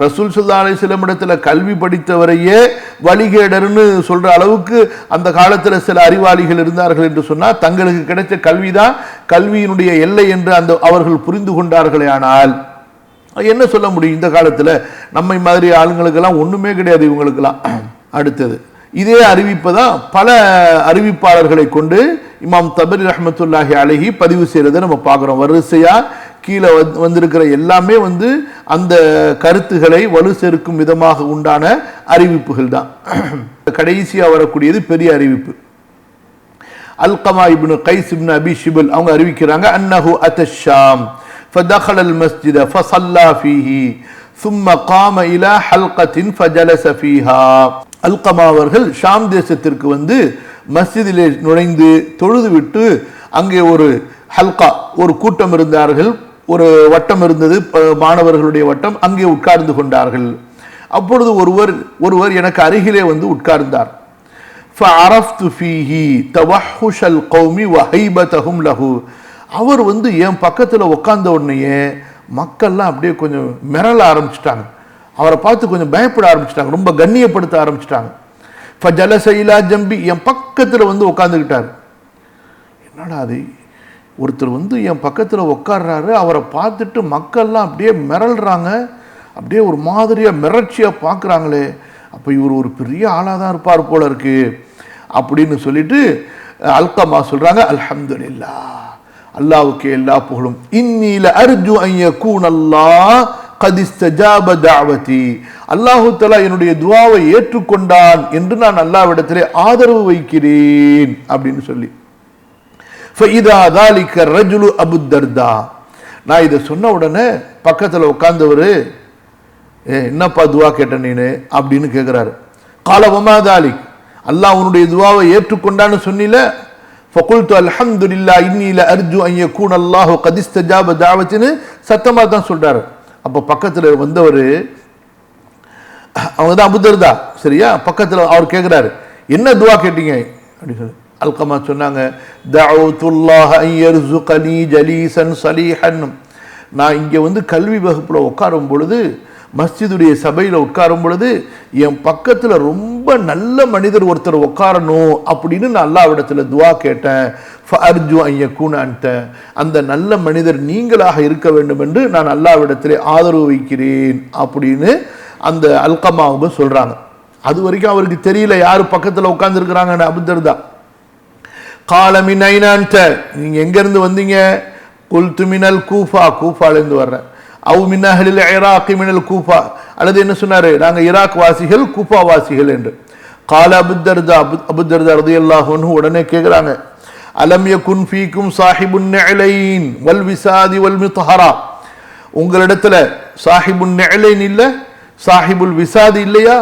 ரசூல் ஸல்லல்லாஹு அலைஹி வஸல்லம் இடத்துல கல்வி படித்தவரையே வழிகேடர்னு சொல்ற அளவுக்கு அந்த காலத்துல சில அறிவாளிகள் இருந்தார்கள் என்று சொன்னா, தங்களுக்கு கிடைச்ச கல்விதான் கல்வியினுடைய எல்லை என்று அந்த அவர்கள் புரிந்து கொண்டார்களே. ஆனால் என்ன சொல்ல முடியும்? இந்த காலத்துல நம்மை மாதிரி ஆளுங்களுக்கெல்லாம் ஒண்ணுமே கிடையாது இவங்களுக்கெல்லாம். அடுத்தது இதே அறிவிப்பை தான் பல அறிவிப்பாளர்களை கொண்டு இமாம் தபரி ரஹ்மத்துல்லாஹி அலைஹி பதிவு செய்யறதை நம்ம பார்க்கிறோம். வரிசையா கீழே வந்திருக்கிற எல்லாமே அந்த கருத்துக்களை வலு சேர்க்கும் விதமாக உண்டான அறிவிப்புகள் தான். கடைசியா வரக்கூடியது பெரிய அறிவிப்பு. அல்கமா இப்னு கைஸ் இப்னு அபி ஷிபல் அவங்க அறிவிக்கிறாங்க, அன்னஹு அத்தஷாம் فدخل المسجد فصلى فيه ثم قام الى حلقه فجلس فيها. அல்கமா அவர்கள் ஷாம் தேசத்திற்கு மஸ்ஜிதிலே நுழைந்து தொழுது விட்டு அங்கே ஒரு ஹல்கா, ஒரு கூட்டம் இருந்தார்கள், ஒரு வட்டம் இருந்தது, மாணவர்களுடைய வட்டம். அங்கே உட்கார்ந்து கொண்டார்கள். அப்பொழுது ஒருவர் எனக்கு அருகிலே உட்கார்ந்தார். فعرفت فيه توحش القوم وهيبتهم له. அவர் என் பக்கத்துல உட்கார்ந்த உடனேயே மக்கள்லாம் அப்படியே கொஞ்சம் மிரள ஆரம்பிச்சிட்டாங்க, அவரை பார்த்து கொஞ்சம் பயப்பட ஆரம்பிச்சிட்டாங்க, ரொம்ப கண்ணியப்படுத்த ஆரம்பிச்சிட்டாங்க. ஃபஜலஸ இலா ஜம்பி, என் பக்கத்துல உட்கார்ந்துக்கிட்டார். என்னடா அது, ஒருத்தர் என் பக்கத்துல உட்கார்றாரு, அவரை பார்த்துட்டு மக்கள்லாம் அப்படியே மிரள்றாங்க, அப்படியே ஒரு மாதிரியா மிரட்சியா பார்க்குறாங்களே, அப்போ இவர் ஒரு பெரிய ஆளாக தான் இருப்பார் போல இருக்கு அப்படின்னு சொல்லிட்டு அல்கமா சொல்றாங்க, அல்ஹம்துலில்லாஹ், அல்லாஹ்வுக்கு எல்லா புகழும். இன்னி ல அர்ஜு அன் யகூன அல்லாஹ் கத் இஸ்தஜாப தஅவதி, அல்லாஹ் தஆலா என்னுடைய துஆவை ஏற்றுக்கொண்டான் என்று நான் அல்லாஹ்விடத்திலே ஆதரவு வைக்கிறேன் அப்படின்னு சொல்லி. ஃபஇதா ذلك الرجل அபூ தர்தா, நான் இதை சொன்ன உடனே பக்கத்தில் உட்கார்ந்தவர், என்னப்பா துவா கேட்ட நீனு அப்படின்னு கேட்கிறாரு. கால வமா தாலிக், அல்லாஹ் உன்னுடைய துவாவை ஏற்றுக்கொண்டான்னு சொன்னில. ஃபகுல்து அல்ஹம்துலில்லாஹ் இன்னி லஅர்ஜு அன் யகூன அல்லாஹு கத் இஸ்தஜாப தஅவத்தின்னு சத்தமா தான் சொல்றாரு. அப்ப பக்கத்துல வந்தவர், அவங்க தான் அபூ தர்தா, சரியா? பக்கத்துல அவர் கேட்கிறாரு, என்ன துவா கேட்டீங்க அப்படி சொல்லி. அல்கமா சொன்னாங்க, தஅவுத்துல்லாஹ அன் யர்ஸுகனி ஜலீஸன் ஸலீஹன், நான் இங்க வந்து கல்வி வகுப்புல உட்காரும் பொழுது, மஸ்ஜிதுடைய சபையில் உட்காரும் பொழுது என் பக்கத்தில் ரொம்ப நல்ல மனிதர் ஒருத்தர் உட்காரணும் அப்படின்னு நான் அல்லாஹ்விடத்தில் துவா கேட்டேன். ஃபஅர்ஜு அன் யகூன அன்த, அந்த நல்ல மனிதர் நீங்களாக இருக்க வேண்டும் என்று நான் அல்லாஹ்விடத்திலே ஆதரவு வைக்கிறேன் அப்படின்னு அந்த அல்கமாவுக்கு சொல்றாங்க. அது வரைக்கும் அவருக்கு தெரியல யாரு பக்கத்தில் உட்கார்ந்துருக்கிறாங்கன்னு. அபூ தர்தா கால மின் ஐன அன்த, நீங்க எங்க இருந்து வந்தீங்க? குல்து மினல் கூஃபா, கூஃபாலேருந்து வர்றேன். அவு மின் அஹ்லில் இராக் மினல் கூஃபா, அல்லது என்ன சொன்னாரு, நாங்க ஈராக் வாசிகள் கூஃபா வாசிகள் என்று. கால அபூ தர்தா, அபூ தர்தா ரலியல்லாஹு அன்ஹு உடனே கேக்குறாங்க, அலம் யகுன் ஃபீக்கும் சாஹிபுன் நிஅலைன் வல் விசாதி வல் மித்ஹரா, உங்களிடத்துல சாஹிபுன் நிஅலைன் இல்ல, சாஹிபுல் விசாதி இல்லையா,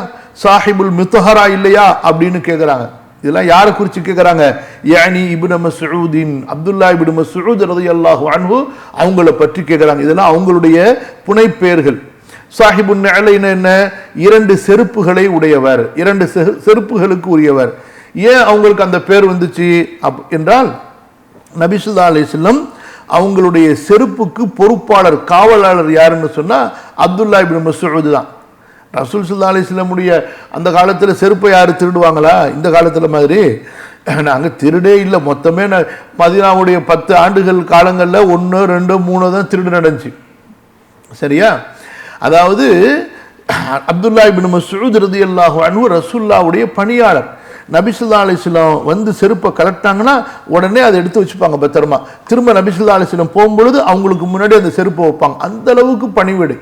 சாஹிபுல் மித்ஹரா இல்லையா அப்படின்னு கேக்குறாங்க. இதெல்லாம் யாரை குறித்து கேட்குறாங்க? யானி இப்னு மஸ்ஊதின், அப்துல்லா இப்னு மஸ்ஊத் ரலியல்லாஹு அன்ஹு அவங்கள பற்றி கேட்குறாங்க. இதெல்லாம் அவங்களுடைய புனைப்பெயர்கள். சாஹிபுன் நிஅலைன் என்ன? இரண்டு செருப்புகளை உடையவர், இரண்டு செருப்புகளுக்கு உரியவர். ஏன் அவங்களுக்கு அந்த பேர் வந்துச்சு என்றால், நபி ஸல்லல்லாஹு அலைஹி வஸல்லம் அவங்களுடைய செருப்புக்கு பொறுப்பாளர், காவலாளர் யாருன்னு சொன்னா அப்துல்லா இப்னு மஸ்ஊத் தான். ரசூல் ஸல்லல்லாஹு அலைஹி வஸல்லம் அந்த காலத்தில் செருப்பை யார் திருடுவாங்களா? இந்த காலத்தில் மாதிரி நாங்கள் திருடே இல்லை. மொத்தமே மதீனாவுடைய 10 ஆண்டுகள் காலங்களில் 1, 2, 3 தான் திருடு நடந்துச்சு, சரியா? அதாவது அப்துல்லா இப்னு மஸ்ஊத் ரலியல்லாஹு அன்ஹு ரசூலுல்லாஹ்வுடைய பணியாளர். நபி ஸல்லல்லாஹு அலைஹி வஸல்லம் வந்து செருப்பை கலெக்டாங்கன்னா உடனே அதை எடுத்து வச்சுப்பாங்க பத்திரமா. திரும்ப நபி ஸல்லல்லாஹு அலைஹி வஸல்லம் போகும்பொழுது அவங்களுக்கு முன்னாடி அந்த செருப்பை வைப்பாங்க. அந்த அளவுக்கு பணிவிடை,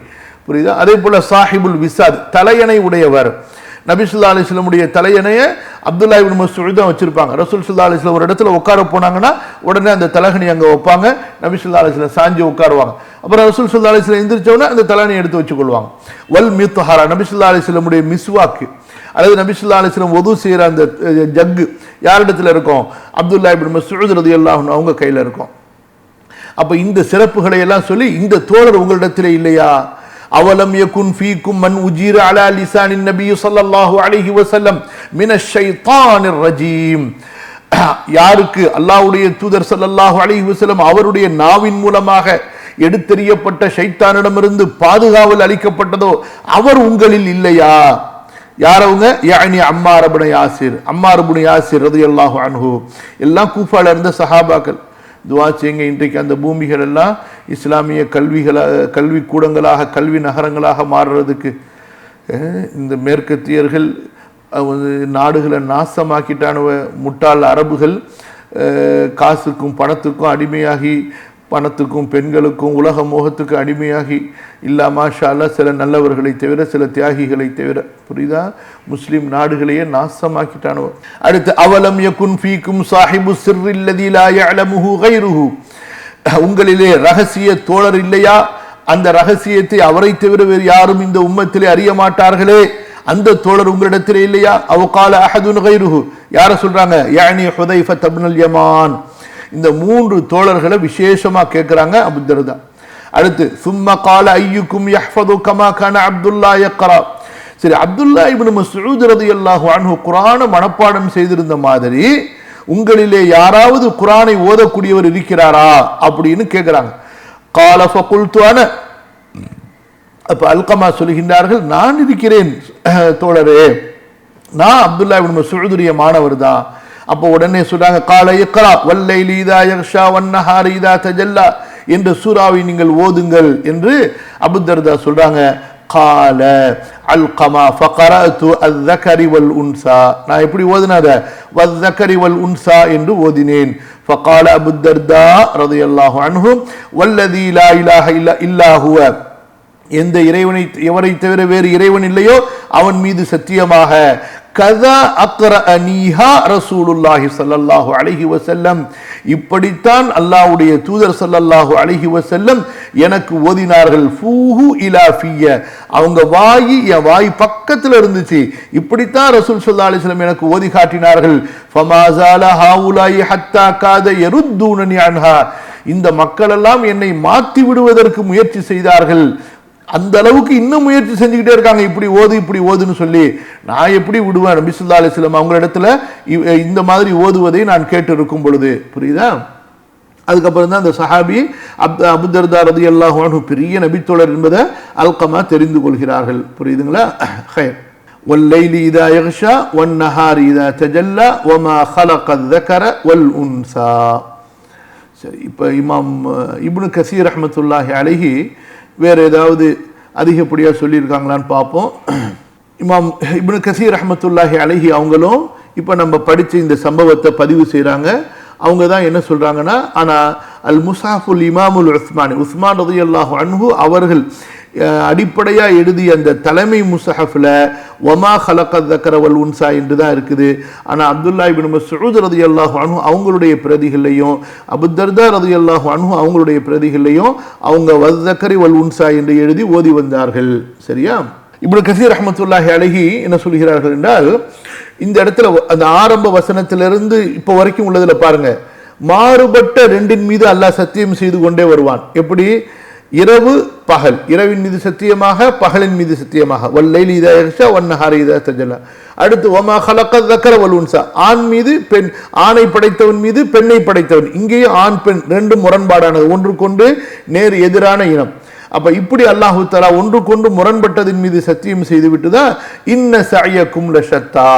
புரியுதா? அதே போல சாஹிபுல் விசாத், தலையணை உடையவர். நபி ஸல்லல்லாஹு அலைஹி வஸல்லமுடைய தலையணையை அப்துல்லா இப்னு மஸ்ஊத் தான் வச்சிருப்பாங்க. ரசூல் ஸல்லல்லாஹு அலைஹி வஸல்லம் ஒரு இடத்துல உட்கார போனாங்கன்னா உடனே அந்த தலையணை அங்கே வைப்பாங்க. நபி ஸல்லல்லாஹு அலைஹி வஸல்லம் சாஞ்சி உட்காருவாங்க. அப்புறம் ரசூல் ஸல்லல்லாஹு அலைஹி வஸல்லம் எந்திரிச்சோன்னா அந்த தலையணையை எடுத்து வச்சுக்கொள்வாங்க. வல் மித்ஹரா, நபி ஸல்லல்லாஹு அலைஹி வஸல்லமுடைய மிஸ்வாக்கு, அல்லது நபி ஸல்லல்லாஹு அலைஹி வஸல்லம் வுது செய்கிற அந்த ஜக்கு யாரிடத்துல இருக்கும்? அப்துல்லா இப்னு மஸ்ஊத் ரலியல்லாஹு அன்ஹு அவங்க கையில் இருக்கும். அப்ப இந்த சிறப்புகளை எல்லாம் சொல்லி, இந்த தோழர் உங்களிடத்திலே இல்லையா? அவலம் யகுன் ஃபீக்கும் மன் உஜீர அலா லிசானின் நபி ஸல்லல்லாஹு அலைஹி வஸல்லம் மினஷ் ஷைத்தானிர் ரஜீம், யாருக்கு அல்லாஹ்வுடைய தூதர் ஸல்லல்லாஹு அலைஹி வஸல்லம் அவருடைய நாவின் மூலமாக எடுத்தெறியப்பட்ட ஷைத்தானிடமிருந்து பாதுகாவல் அளிக்கப்பட்டதோ அவர் உங்களில் இல்லையா? யார் அவங்க? யானி அம்மார் இப்னு யாசிர், அம்மார் இப்னு யாசிர் ரலியல்லாஹு அன்ஹு. எல்லாம் கூஃபால இருந்த சஹாபாக்கள். துவா செய்யுங்க, இன்றைக்கு அந்த பூமிகள் எல்லாம் இஸ்லாமிய கல்வி கூடங்களாக, கல்வி நகரங்களாக மாறுறதுக்கு. இந்த மேற்கத்தியர்கள் நாடுகளை நாசமாக்கிட்டான முட்டாள் அரபுகள் காசுக்கும் பணத்துக்கும் அடிமையாகி, பணத்துக்கும் பெண்களுக்கும் உலக மோகத்துக்கு அடிமையாகி, இல்லா மாஷா அல்லாஹ் சில நல்லவர்களை தவிர, சில தியாகிகளை தவிர, புரியுதா, முஸ்லிம் நாடுகளையே நாசமாக்கிட்டானவர். அடுத்து அவலம் யகுன் ஃபீக்கும் சாஹிபு சிர்ரில் லதீ லா யஅலமுஹு கைருஹு, உங்களிலே ரகசிய தோழர் இல்லையா? அந்த ரகசியத்தை அவரை தவிர வேறு யாரும் இந்த உம்மத்திலே அறிய மாட்டார்களே, அந்த தோழர் உங்களிடத்திலே இல்லையா? அவ் கால அஹதுன் கைருஹு, யார சொல்றாங்க? யானி ஹுதைஃபா இப்னுல் யமான். இந்த 3 தோழர்களை விசேஷமா கேட்கிறாங்க அபூ தர்தா. அடுத்து சும்ம கால ஐயுக்கும் யஹ்ஃபது கமா கான அப்துல்லா யக்ரா, சரி, அப்துல்லா இப்னு மஸ்ஊத் ரலியல்லாஹு அன்ஹு குர்ஆனை மனப்பாடம் செய்திருந்த மாதிரி உங்களிலே யாராவது குர்ஆனை ஓதக்கூடியவர் இருக்கிறாரா அப்படின்னு கேட்கிறாங்க. கால ஃபகுல்து அன, அப்ப அல்கமா சொல்கின்றார்கள், நான் இருக்கிறேன் தோழரே, நான் அப்துல்லா இப்னு மஸ்ஊதுடைய மாணவர் தான். அப்போ உடனே சொல்றாங்க, கால இக்ரா வல்லைலி இதா யக்ஷா வன்னஹாரி இதா தஜல்லா என்ற சூராவை நீங்கள் ஓதுங்கள் என்று அபூ தர்தா சொல்றாங்க. கால அல்கமா ஃபகரது அஸ்ஸகரி வல் உன்சா, நான் எப்படி ஓதுனத? வஸ்ஸகரி வல் உன்சா என்று ஓதினேன். ஃபகால அபூ தர்தா ரலியல்லாஹு அன்ஹு வல்லதி லா இலாஹ இல்லா ஹுவ எந்த இறைவனை எவரை தவிர வேறு இறைவன் இல்லையோ அவன் மீது சத்தியமாக கதா அக்ரஅனீஹா ரசூலுல்லாஹி ஸல்லல்லாஹு அலைஹி வஸல்லம், இப்படித்தான் அல்லாஹ்வுடைய தூதர் ஸல்லல்லாஹு அலைஹி வஸல்லம் எனக்கு ஓதினார்கள். ஃபூஹு இலா ஃபிய, அவங்க வாய் என் வாய் பக்கத்தில் இருந்துச்சு. இப்படித்தான் ரசூல் ஸல்லல்லாஹு அலைஹி வஸல்லம் எனக்கு ஓதி காட்டினார்கள். ஃபமா ஸால ஹாவுலாயி ஹத்தா காத யருத்தூனனி அன்ஹா, இந்த மக்கள் எல்லாம் என்னை மாற்றி விடுவதற்கு முயற்சி செய்தார்கள். அந்த அளவுக்கு இன்னும் முயற்சி செஞ்சுக்கிட்டே இருக்காங்க, இப்படி ஓதுன்னு சொல்லி. நான் எப்படி விடுவேன்? நபி ஸல்லல்லாஹு அலைஹி வஸல்லம் அவங்க இடத்துல இந்த மாதிரி ஓதுவதை நான் கேட்டு இருக்கும் பொழுது. புரியுதா? அதுக்கப்புறம் தான் அந்த சஹாபி அபூ தர்தா ரலியல்லாஹு அன்ஹு பெரிய நபித்தோழர் என்பதை அல்கமா தெரிந்து கொள்கிறார்கள். புரியுதுங்களா? ஹைர். வல்லைலி இதா யக்ஷா வன்னஹாரி இதா தஜல்லா வமா ஹலகல் ذكر والانثى. சரி, இப்போ இமாம் இப்னு கஸீர் ரஹ்மத்துல்லாஹி அலைஹி வேறு ஏதாவது அதிகப்படியாக சொல்லியிருக்காங்களான்னு பார்ப்போம். இமாம் இப்னு கஸீர் ரஹ்மத்துல்லாஹி அலைஹி அவங்களும் இப்போ நம்ம படித்த இந்த சம்பவத்தை பதிவு செய்கிறாங்க. அவங்க தான் என்ன சொல்கிறாங்கன்னா, ஆனால் அல் முஸாஃபுல் இமாமுல் உஸ்மான் ரலியல்லாஹு அன்ஹு அவர்கள் அடிப்படையாக எழுதிய அந்த தலைமை முஸஹஃபில் வமா ஹலகத் ذكر والانثى என்று தான் இருக்குது. ஆனால் அப்துல்லா இப்னு மஸ்ஊத் ரலியல்லாஹு அன்ஹு அவங்களுடைய பிரதிகளையும் அபூ தர்தா ரலியல்லாஹு அன்ஹு அவங்களுடைய பிரதிகளையும் அவங்க வஸ்ஸக்கரி வல் உன்சா என்று எழுதி ஓதி வந்தார்கள். சரியா? இப்னு கஸீர் ரஹ்மத்துல்லாஹி அலைஹி என்ன சொல்கிறார்கள் என்றால், இந்த இடத்துல அந்த ஆரம்ப வசனத்திலிருந்து இப்போ வரைக்கும் உள்ளதில் பாருங்க, மாறுபட்ட ரெண்டின் மீது அல்லாஹ் சத்தியம் செய்து கொண்டே வருவான். எப்படி? இரவு பகல், இரவின் மீது சத்தியமாக, பகலின் மீது சத்தியமாக. வல்லைலி இதா யக்ஷா வன்னஹாரி இதா தஜல்லா. அடுத்து வமா ஹலகத் ذكر والانثى, ஆண் மீது பெண், ஆணை படைத்தவன் மீது பெண்ணை படைத்தவன். இங்கேயும் ஆண் பெண் ரெண்டும் முரண்பாடானது, ஒன்றுக்கொண்டு நேர் எதிரான இனம். அப்ப இப்படி அல்லாஹு தஆலா ஒன்றுக்கொன்று முரண்பட்டதின் மீது சத்தியம் செய்துவிட்டு தான் இன்ன சஅயக்கும் லஷத்தா,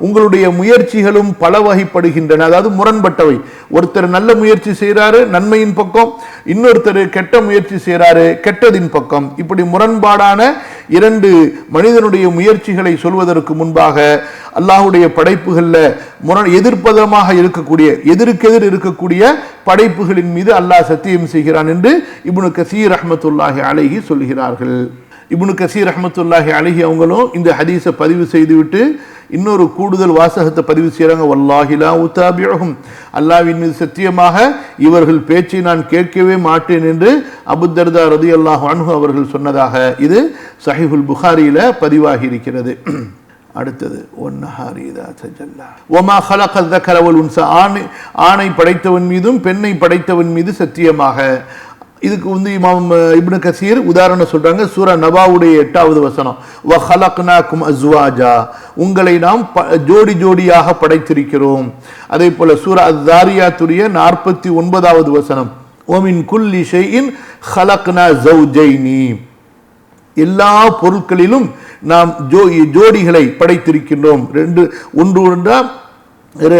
உங்களுடைய முயற்சிகளும் பல வகைப்படுகின்றன. அதாவது முரண்பட்டவை. ஒருத்தர் நல்ல முயற்சி செய்கிறாரு நன்மையின் பக்கம், இன்னொருத்தர் கெட்ட முயற்சி செய்கிறாரு கெட்டதின் பக்கம். இப்படி முரண்பாடான இரண்டு மனிதனுடைய முயற்சிகளை சொல்வதற்கு முன்பாக அல்லாஹுடைய படைப்புகளில் எதிர்ப்பதமாக இருக்கக்கூடிய, எதிர்க்கெதிர் இருக்கக்கூடிய படைப்புகளின் மீது அல்லாஹ் சத்தியம் செய்கிறான் என்று இப்னு கஸீர் ரஹ்மத்துல்லாஹி அலைஹி சொல்கிறார்கள். இப்னு கஸீர் ரஹ்மத்துல்லாஹி அலைஹி அவங்களும் இந்த ஹதீஸை பதிவு செய்துவிட்டு இன்னொரு கூடுதல் வாசகத்தை பதிவு செய்கிறாங்க. வல்லாஹி லா உதாபிஉஹும், அல்லாஹ்வின் மீது சத்தியமாக இவர்கள் பேச்சை நான் கேட்கவே மாட்டேன் என்று அபூ தர்தா ரலியல்லாஹு அன்ஹு அவர்கள் சொன்னதாக இது ஸஹீஹுல் புகாரியில பதிவாகி இருக்கிறது. அடுத்தது வன்னஹாரி இதா தஜல்லா வமா ஹலகல் ذكر والانثى, ஆணை படைத்தவன் மீதும் பெண்ணை படைத்தவன் மீது சத்தியமாக. இதுக்கு இமாம் இப்னு கஸீர் உதாரணம் சொல்றாங்க. சூரா நபாவுடைய 8வது வசனம், வ ஹலக்னாகும் அஸ்வாஜா, உங்களை நாம் ஜோடி ஜோடியாக படைத்திருக்கிறோம். அதே போல சூரா அஸ்-ஸாரியாத்துடைய 49வது வசனம், வ மின் குல்லி ஷைஇன் ஹலக்னா ஸௌஜைனி, எல்லா பொருட்களிலும் நாம் ஜோடிகளை படைத்திருக்கின்றோம். ஒன்று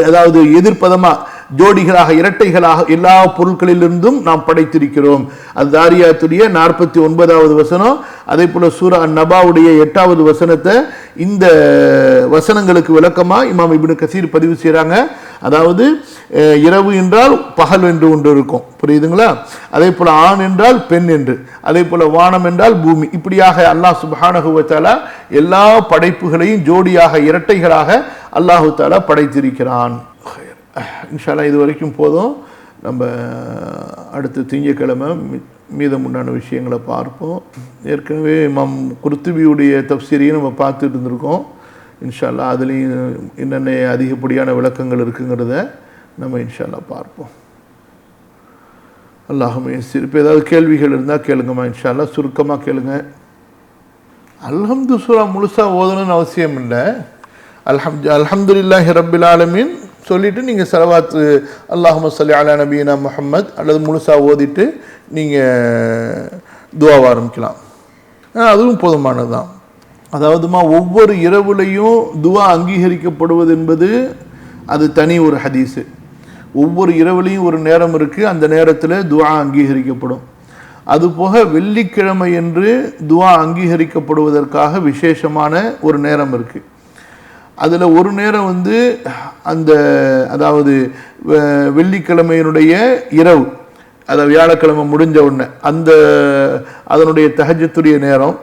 அதாவது எதிர்ப்பதமா ஜோடிகளாக இரட்டைகளாக எல்லா பொருட்களிலிருந்தும் நாம் படைத்திருக்கிறோம். அது தாரியாத்துடைய 49வது வசனம். அதே போல சூரா நபாவுடைய 8வது வசனத்தை இந்த வசனங்களுக்கு விளக்கமா இமாம் இப்னு கஸீர் பதிவு செய்கிறாங்க. அதாவது இரவு என்றால் பகல் என்று ஒன்று இருக்கும், புரியுதுங்களா? அதே போல ஆண் என்றால் பெண் என்று, அதே போல வானம் என்றால் பூமி. இப்படியாக அல்லாஹ் சுப்ஹானஹு வ தஆலா எல்லா படைப்புகளையும் ஜோடியாக இரட்டைகளாக அல்லாஹு தஆலா படைத்திருக்கிறான். இன்ஷா அல்லாஹ் இது வரைக்கும் போதும். நம்ம அடுத்த திங்கட்கிழமை மீதமுண்டான விஷயங்களை பார்ப்போம். ஏற்கனவே இமாம் குர்துபியுடைய தஃப்சீரையும் நம்ம பார்த்துட்டு இருந்திருக்கோம். இன்ஷா அல்லாஹ் அதுலேயும் என்னென்ன அதிகப்படியான விளக்கங்கள் இருக்குங்கிறத நம்ம இன்ஷா அல்லாஹ் பார்ப்போம். அல்லாஹுமே இப்போ ஏதாவது கேள்விகள் இருந்தால் கேளுங்கம்மா. இன்ஷா அல்லாஹ் சுருக்கமாக கேளுங்க. அல்ஹம்து சூரா முழுசாக ஓதணும்னு அவசியம் இல்லை. அல்ஹம்துலில்லாஹி ரப்பில் ஆலமீன் சொல்லிவிட்டு நீங்கள் ஸலவாத்து அல்லாஹும்ம ஸல்லி அலா நபியினா முஹம்மத் அல்லது முழுசாக ஓதிட்டு நீங்கள் துஆவை ஆரம்பிக்கலாம். அதுவும் போதுமானது தான். அதாவதுமா ஒவ்வொரு இரவுலையும் துஆ அங்கீகரிக்கப்படுவது என்பது அது தனி ஒரு ஹதீஸு. ஒவ்வொரு இரவுலையும் ஒரு நேரம் இருக்குது, அந்த நேரத்தில் துஆ அங்கீகரிக்கப்படும். அதுபோக வெள்ளிக்கிழமை என்று துஆ அங்கீகரிக்கப்படுவதற்காக விசேஷமான ஒரு நேரம் இருக்குது. அதில் ஒரு நேரம் அந்த அதாவது வெள்ளிக்கிழமையினுடைய இரவு, அதாவது வியாழக்கிழமை முடிஞ்ச உடனே அதனுடைய தஹஜ்ஜுடைய நேரம்,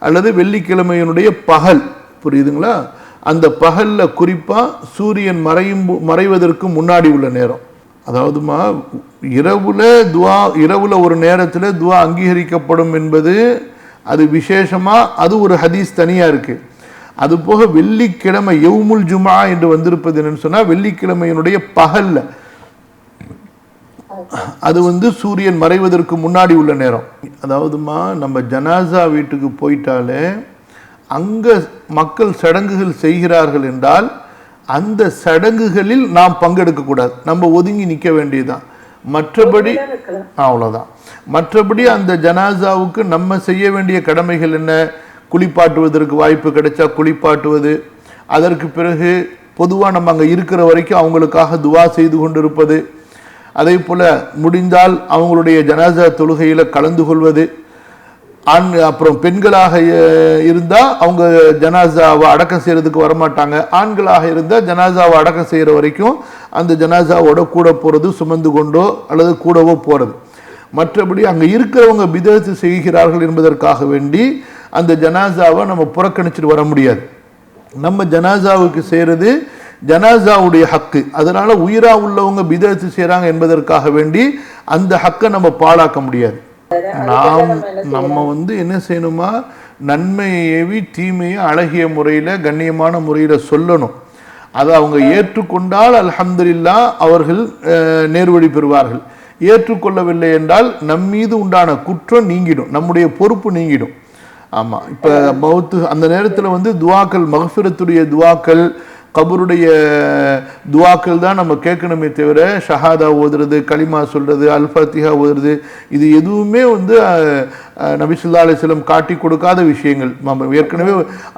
அல்லது வெள்ளிக்கிழமையினுடைய பகல், புரியுதுங்களா? அந்த பகலில் குறிப்பாக சூரியன் மறைவதற்கு முன்னாடி உள்ள நேரம். அதாவதுமா இரவுல ஒரு நேரத்தில் துவா அங்கீகரிக்கப்படும் என்பது அது விசேஷமாக, அது ஒரு ஹதீஸ் தனியாக இருக்குது. அதுபோக வெள்ளிக்கிழமை யௌமுல் ஜுமா என்று வந்திருப்பது என்னன்னு சொன்னால் வெள்ளிக்கிழமையினுடைய பகலில், அது சூரியன் மறைவதற்கு முன்னாடி உள்ள நேரம். அதாவதுமா நம்ம ஜனாசா வீட்டுக்கு போயிட்டாலே அங்கே மக்கள் சடங்குகள் செய்கிறார்கள் என்றால் அந்த சடங்குகளில் நாம் பங்கெடுக்கக்கூடாது, நம்ம ஒதுங்கி நிற்க வேண்டியதுதான். மற்றபடி அவ்வளோதான். மற்றபடி அந்த ஜனாசாவுக்கு நம்ம செய்ய வேண்டிய கடமைகள் என்ன? குளிப்பாட்டுவதற்கு வாய்ப்பு கிடைச்சா குளிப்பாட்டுவது, அதற்கு பிறகு பொதுவாக நம்ம அங்கே இருக்கிற வரைக்கும் அவங்களுக்காக துவா செய்து கொண்டிருப்பது, அதே போல் முடிந்தால் அவங்களுடைய ஜனாசா தொழுகையில் கலந்து கொள்வது. அப்புறம் பெண்களாக இருந்தால் அவங்க ஜனாசாவை அடக்கம் செய்கிறதுக்கு வரமாட்டாங்க. ஆண்களாக இருந்தால் ஜனாசாவை அடக்கம் செய்கிற வரைக்கும் அந்த ஜனாசாவோட கூட போகிறது, சுமந்து கொண்டோ அல்லது கூடவோ போகிறது. மற்றபடி அங்கே இருக்கிறவங்க பிதஅத் செய்கிறார்கள் என்பதற்காக வேண்டி அந்த ஜனாசாவை நம்ம புறக்கணிச்சிட்டு வர முடியாது. நம்ம ஜனாசாவுக்கு செய்கிறது ஜனாசாவுடைய ஹக்கு. அதனால் உயிராக உள்ளவங்க பிதஅத் செய்கிறாங்க என்பதற்காக வேண்டி அந்த ஹக்கை நம்ம பாழாக்க முடியாது. நம்ம என்ன செய்யணுமா, நன்மையை ஏவி தீமையை அழகிய முறையில் கண்ணியமான முறையில் சொல்லணும். அதை அவங்க ஏற்றுக்கொண்டால் அல்ஹம்துலில்லாஹ் அவர்கள் நேர்வழி பெறுவார்கள். ஏற்றுக்கொள்ளவில்லை என்றால் நம்மீது உண்டான குற்றம் நீங்கிடும், நம்முடைய பொறுப்பு நீங்கிடும். ஆமாம், இப்போ மௌத்து அந்த நேரத்தில் துவாக்கள், மக்ஃபிரத்துடைய துவாக்கள், கபருடைய துவாக்கள் தான் நம்ம கேட்கணுமே தவிர ஷஹாதா ஓதுறது, கலிமா சொல்கிறது, அல்ஃபாத்திஹா ஓதுறது, இது எதுவுமே நபி ஸல்லல்லாஹு அலைஹி வஸல்லம் காட்டி கொடுக்காத விஷயங்கள். நம்ம ஏற்கனவே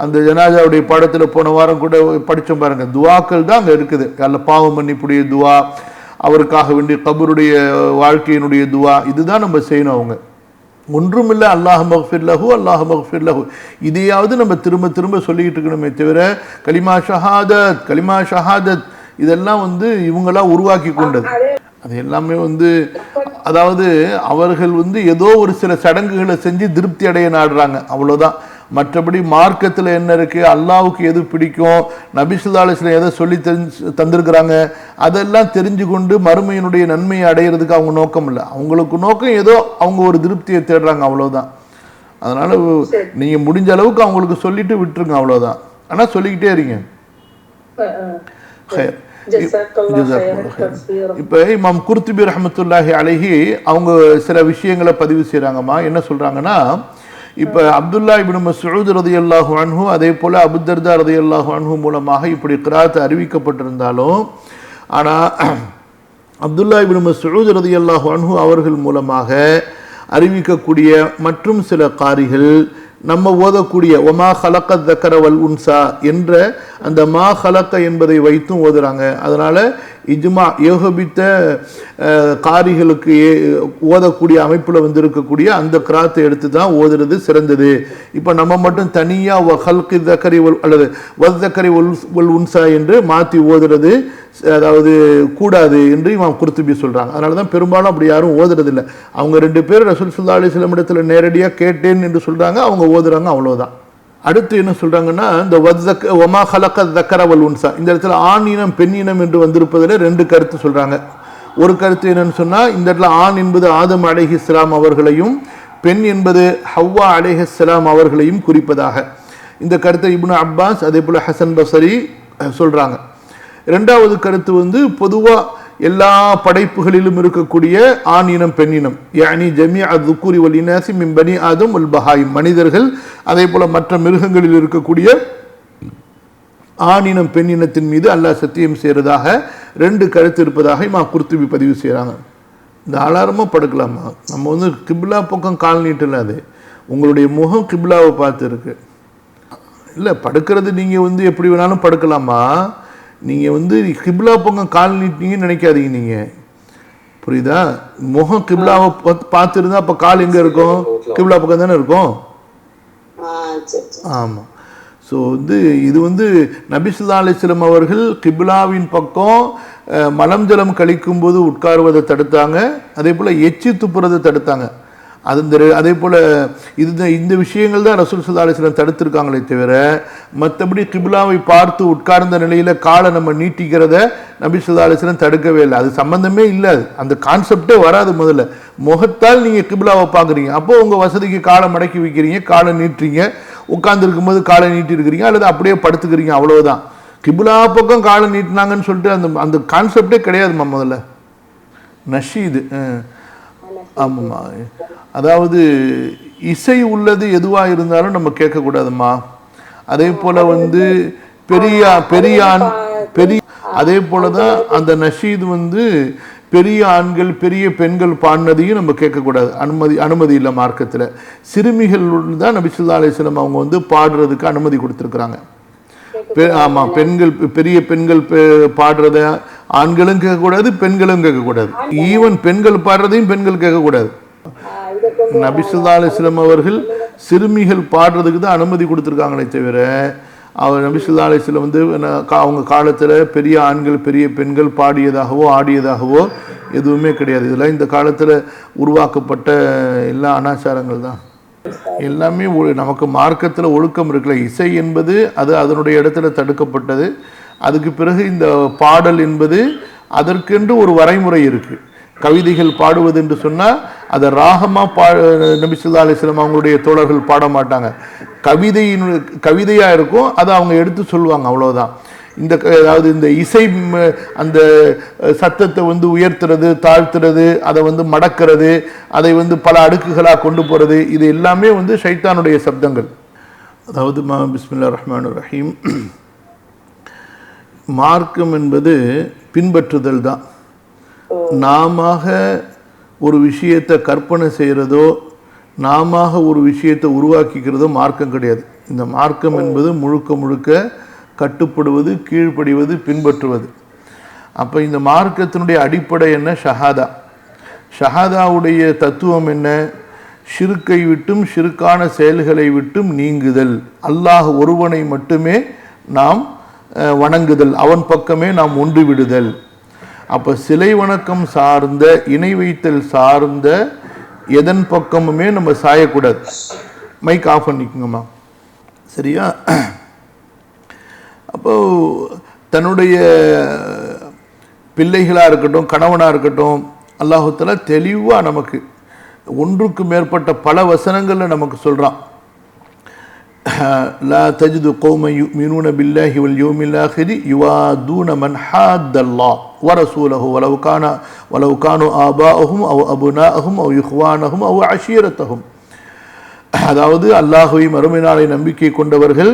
அந்த ஜனாசாவுடைய பாடத்தில் போன வாரம் கூட படித்தோம் பாருங்க, துவாக்கள் தான் அங்கே இருக்குது. அல்ல பாவ மன்னிப்புடைய துவா, அவருக்காக வேண்டிய கபருடைய வாழ்க்கையினுடைய துவா, இதுதான் நம்ம செய்யணும். அவங்க ஒன்றுமில்லை, அல்லாஹ் மக்ஃபிர் லஹு, அல்லாஹ் மக்ஃபிர் லஹு, இதையாவது நம்ம திரும்ப திரும்ப சொல்லிக்கிட்டு இருக்கணுமே தவிர கலிமா ஷஹாதத், கலிமா ஷஹாதத் இதெல்லாம் இவங்களாம் உருவாக்கி கொண்டது. அது எல்லாமே அதாவது அவர்கள் ஏதோ ஒரு சில சடங்குகளை செஞ்சு திருப்தி அடைய நாடுறாங்க, அவ்வளோதான். மற்றபடி மார்க்கத்தில் என்ன இருக்குது, அல்லாவுக்கு எது பிடிக்கும், நபி ஸல்லல்லாஹு அலைஹி வஸல்லம் எதை சொல்லி தந்திருக்கிறாங்க, அதெல்லாம் தெரிஞ்சு கொண்டு மறுமையினுடைய நன்மையை அடையிறதுக்கு அவங்க நோக்கம் இல்லை. அவங்களுக்கு நோக்கம் ஏதோ அவங்க ஒரு திருப்தியை தேடுறாங்க, அவ்வளோதான். அதனால் நீங்கள் முடிஞ்ச அளவுக்கு அவங்களுக்கு சொல்லிட்டு விட்டுருங்க, அவ்வளோதான். ஆனால் சொல்லிக்கிட்டே இருங்க. இப்போ இமாம் குர்துபி ரஹ்மத்துல்லாஹி அலைஹி அவங்க சில விஷயங்களை பதிவு செய்கிறாங்கம்மா. என்ன சொல்கிறாங்கன்னா, இப்போ அப்துல்லா இப்னு மஸ்ஊத் ரலியல்லாஹு அன்ஹு, அதே போல் அபூ தர்தா ரலியல்லாஹு அன்ஹு மூலமாக இப்படி கிராத் அறிவிக்கப்பட்டிருந்தாலும், ஆனால் அப்துல்லா இப்னு மஸ்ஊத் ரலியல்லாஹு அன்ஹு அவர்கள் மூலமாக அறிவிக்கக்கூடிய மற்றும் சில காரிகள் நம்ம ஓதக்கூடிய ஒமா ஹலக்க தக்கர வல் உன்சா என்ற அந்த மா ஹலக்க என்பதை வைத்தும் ஓதுறாங்க. அதனால் இஜ்மா ஏகபித்த காரிகளுக்கு ஓதக்கூடிய அமைப்பில் இருக்கக்கூடிய அந்த கிராத்தை எடுத்து தான் ஓதுறது சிறந்தது. இப்போ நம்ம மட்டும் தனியாக ஹல்கி தக்கரி அல்லது வல் தக்கரி வல் உன்சா என்று மாற்றி ஓதுறது அதாவது கூடாது என்று இமாம் குர்துபி சொல்கிறாங்க. அதனால தான் பெரும்பாலும் அப்படி யாரும் ஓதுறதில்லை. அவங்க 2 பேர் ரசூல் ஸல்லல்லாஹு அலைஹி வஸல்லம் இடத்துல நேரடியாக கேட்டேன் என்று சொல்கிறாங்க, அவங்க ஓதுறாங்க, அவ்வளோதான். அடுத்து என்ன சொல்கிறாங்கன்னா, இந்த ஒமா ஹலக்க தக்கர வல் உன்சா, இந்த இடத்துல ஆண் இனம் பெண் இனம் என்று வந்திருப்பதில் 2 கருத்து சொல்கிறாங்க. ஒரு கருத்து என்னன்னு சொன்னால், இந்த இடத்துல ஆண் என்பது ஆதம் அலைஹிஸ்ஸலாம் அவர்களையும், பெண் என்பது ஹவ்வா அலைஹிஸ்ஸலாம் அவர்களையும் குறிப்பதாக இந்த கருத்தை இப்னு அப்பாஸ் அதே போல் ஹசன் பஸரி சொல்கிறாங்க. 2வது கருத்து பொதுவாக எல்லா படைப்புகளிலும் இருக்கக்கூடிய ஆண் இனம் பெண் இனம், யானி ஜமீஅ துக்கூரி வல் இனாசி மின் பனி ஆதம் வல் பஹாயிம், மனிதர்கள் அதே போல் மற்ற மிருகங்களில் இருக்கக்கூடிய ஆண் இனம் பெண் இனத்தின் மீது அல்லாஹ் சத்தியம் செய்கிறதாக 2 கருத்து இருப்பதாக இமாம் குர்துபி பதிவு செய்கிறாங்க. இந்த ஆளாரமாக படுக்கலாமா? நம்ம கிப்லா பக்கம் கால் நீட்டல, அது உங்களுடைய முகம் கிப்லாவை பார்த்து இருக்கு. இல்லை, படுக்கிறது நீங்கள் எப்படி வேணாலும் படுக்கலாமா, நீங்கள் கிப்லா பக்கம் கால் நீட்டிங்கன்னு நினைக்காதீங்க. நீங்கள் புரியுதா? முகம் கிப்லாவை பார்த்துருந்தா அப்போ கால் எங்கே இருக்கும்? கிப்லா பக்கம் தானே இருக்கும். ஆமாம். ஸோ இது நபி ஸல்லல்லாஹு அலைஹி வஸல்லம் அவர்கள் கிப்லாவின் பக்கம் மலம் ஜலம் கழிக்கும்போது உட்காருவதை தடுத்தாங்க, அதே போல் எச்சி துப்புறதை தடுத்தாங்க. அது அதே போல் இந்த விஷயங்கள் தான் ரசூல் ஸல்லல்லாஹு அலைஹி வஸல்லம் தடுத்திருக்காங்களே தவிர மற்றபடி கிப்லாவை பார்த்து உட்கார்ந்த நிலையில் காலை நம்ம நீட்டிக்கிறத நபி ஸல்லல்லாஹு அலைஹி வஸல்லம் தடுக்கவே இல்லை. அது சம்பந்தமே இல்லை, அந்த கான்செப்டே வராது. முதல்ல முகத்தால் நீங்கள் கிப்லாவை பார்க்குறீங்க, அப்போ உங்கள் வசதிக்கு காலை மடக்கி வைக்கிறீங்க, காலை நீட்டுறீங்க, உட்கார்ந்துருக்கும் போது காலை நீட்டி இருக்கிறீங்க, அல்லது அப்படியே படுத்துக்கிறீங்க, அவ்வளவுதான். கிப்லா பக்கம் காலை நீட்டினாங்கன்னு சொல்லிட்டு அந்த கான்செப்டே கிடையாதுமா. முதல்ல நஷீது, ஆமாம்மா, அதாவது இசை உள்ளது எதுவாக இருந்தாலும் நம்ம கேட்கக்கூடாதுமா. அதே போல் பெரிய அதே போல தான் அந்த நஷீது பெரிய ஆண்கள் பெரிய பெண்கள் பாடினதையும் நம்ம கேட்கக்கூடாது, அனுமதி இல்லை மார்க்கத்தில். சிறுமிகள் தான் நபி ஸல்லல்லாஹு அலைஹி வஸல்லம் அவங்க பாடுறதுக்கு அனுமதி கொடுத்துருக்குறாங்க. ஆமாம், பெரிய பெண்கள் பாடுறத ஆண்களும் கேட்கக்கூடாது, பெண்களும் கேட்கக்கூடாது. ஈவன் பெண்கள் பாடுறதையும் பெண்கள் கேட்கக்கூடாது. நபி ஸல்லல்லாஹு அலைஹி வஸல்லம் அவர்கள் சிறுமிகள் பாடுறதுக்கு தான் அனுமதி கொடுத்துருக்காங்களே தவிர நபி ஸல்லல்லாஹு அலைஹி வஸல்லம் அவங்க காலத்தில் பெரிய ஆண்கள் பெரிய பெண்கள் பாடியதாகவோ ஆடியதாகவோ எதுவுமே கிடையாது. இதெல்லாம் இந்த காலத்தில் உருவாக்கப்பட்ட எல்லா அனாச்சாரங்கள் தான். எல்லாமே நமக்கு மார்க்கத்தில் ஒழுக்கம் இருக்குல்ல. இசை என்பது அது அதனுடைய இடத்துல தடுக்கப்பட்டது. அதுக்கு பிறகு இந்த பாடல் என்பது அதற்கென்று ஒரு வரைமுறை இருக்குது. கவிதைகள் பாடுவது என்று சொன்னால் அதை ராகமாக நபி ஸல்லல்லாஹு அலைஹி வஸல்லம் அவங்களுடைய தோழர்கள் பாட மாட்டாங்க. கவிதையாக இருக்கும், அதை அவங்க எடுத்து சொல்லுவாங்க, அவ்வளோதான். அதாவது இந்த இசை அந்த சத்தத்தை உயர்த்துறது தாழ்த்துறது, அதை மடக்கிறது, அதை பல அடுக்குகளாக கொண்டு போகிறது, இது எல்லாமே ஷைத்தானுடைய சப்தங்கள். அதாவது பிஸ்மில்லாஹிர் ரஹ்மானிர் ரஹீம், மார்க்கம் என்பது பின்பற்றுதல் தான். நாம ஒரு விஷயத்தை கற்பனை செய்கிறதோ நாம ஒரு விஷயத்தை உருவாக்கிக்கிறதோ மார்க்கம் கிடையாது. இந்த மார்க்கம் என்பது முழுக்க முழுக்க கட்டுப்படுவது, கீழ்ப்படிவது, பின்பற்றுவது. அப்போ இந்த மார்க்கத்தினுடைய அடிப்படை என்ன? ஷஹாதா. ஷஹாதாவுடைய தத்துவம் என்ன? ஷிர்க்கை விட்டும் ஷிர்கான செயல்களை விட்டும் நீங்குதல், அல்லாஹ் ஒருவனை மட்டுமே நாம் வணங்குதல், அவன் பக்கமே நாம் ஒன்று விடுதல். அப்போ சிலை வணக்கம் சார்ந்த, இணை வைத்தல் சார்ந்த எதன் பக்கமுமே நம்ம சாயக்கூடாது. மைக் ஆஃப் பண்ணிக்கோங்கம்மா, சரியா? அப்போது தன்னுடைய பிள்ளைகளாக இருக்கட்டும், கணவனாக இருக்கட்டும், அல்லாஹு தஆலா தெளிவாக நமக்கு ஒன்றுக்கு மேற்பட்ட பல வசனங்களில் நமக்கு சொல்கிறான். லா தஜிது கௌமன் யுமினூன பில்லாஹி வல் யௌமில் ஆஹிரி யுவாதூன மன் ஹாத்தல்லாஹ் வ ரசூலஹு வலவ் கானு ஆபாஅஹும் அவ் அப்னாஅஹும் அவ் இஹ்வானஹும் அவ் அஷீரத்தஹும். அதாவது அல்லாஹ்வை மறுமை நாளை நம்பிக்கை கொண்டவர்கள்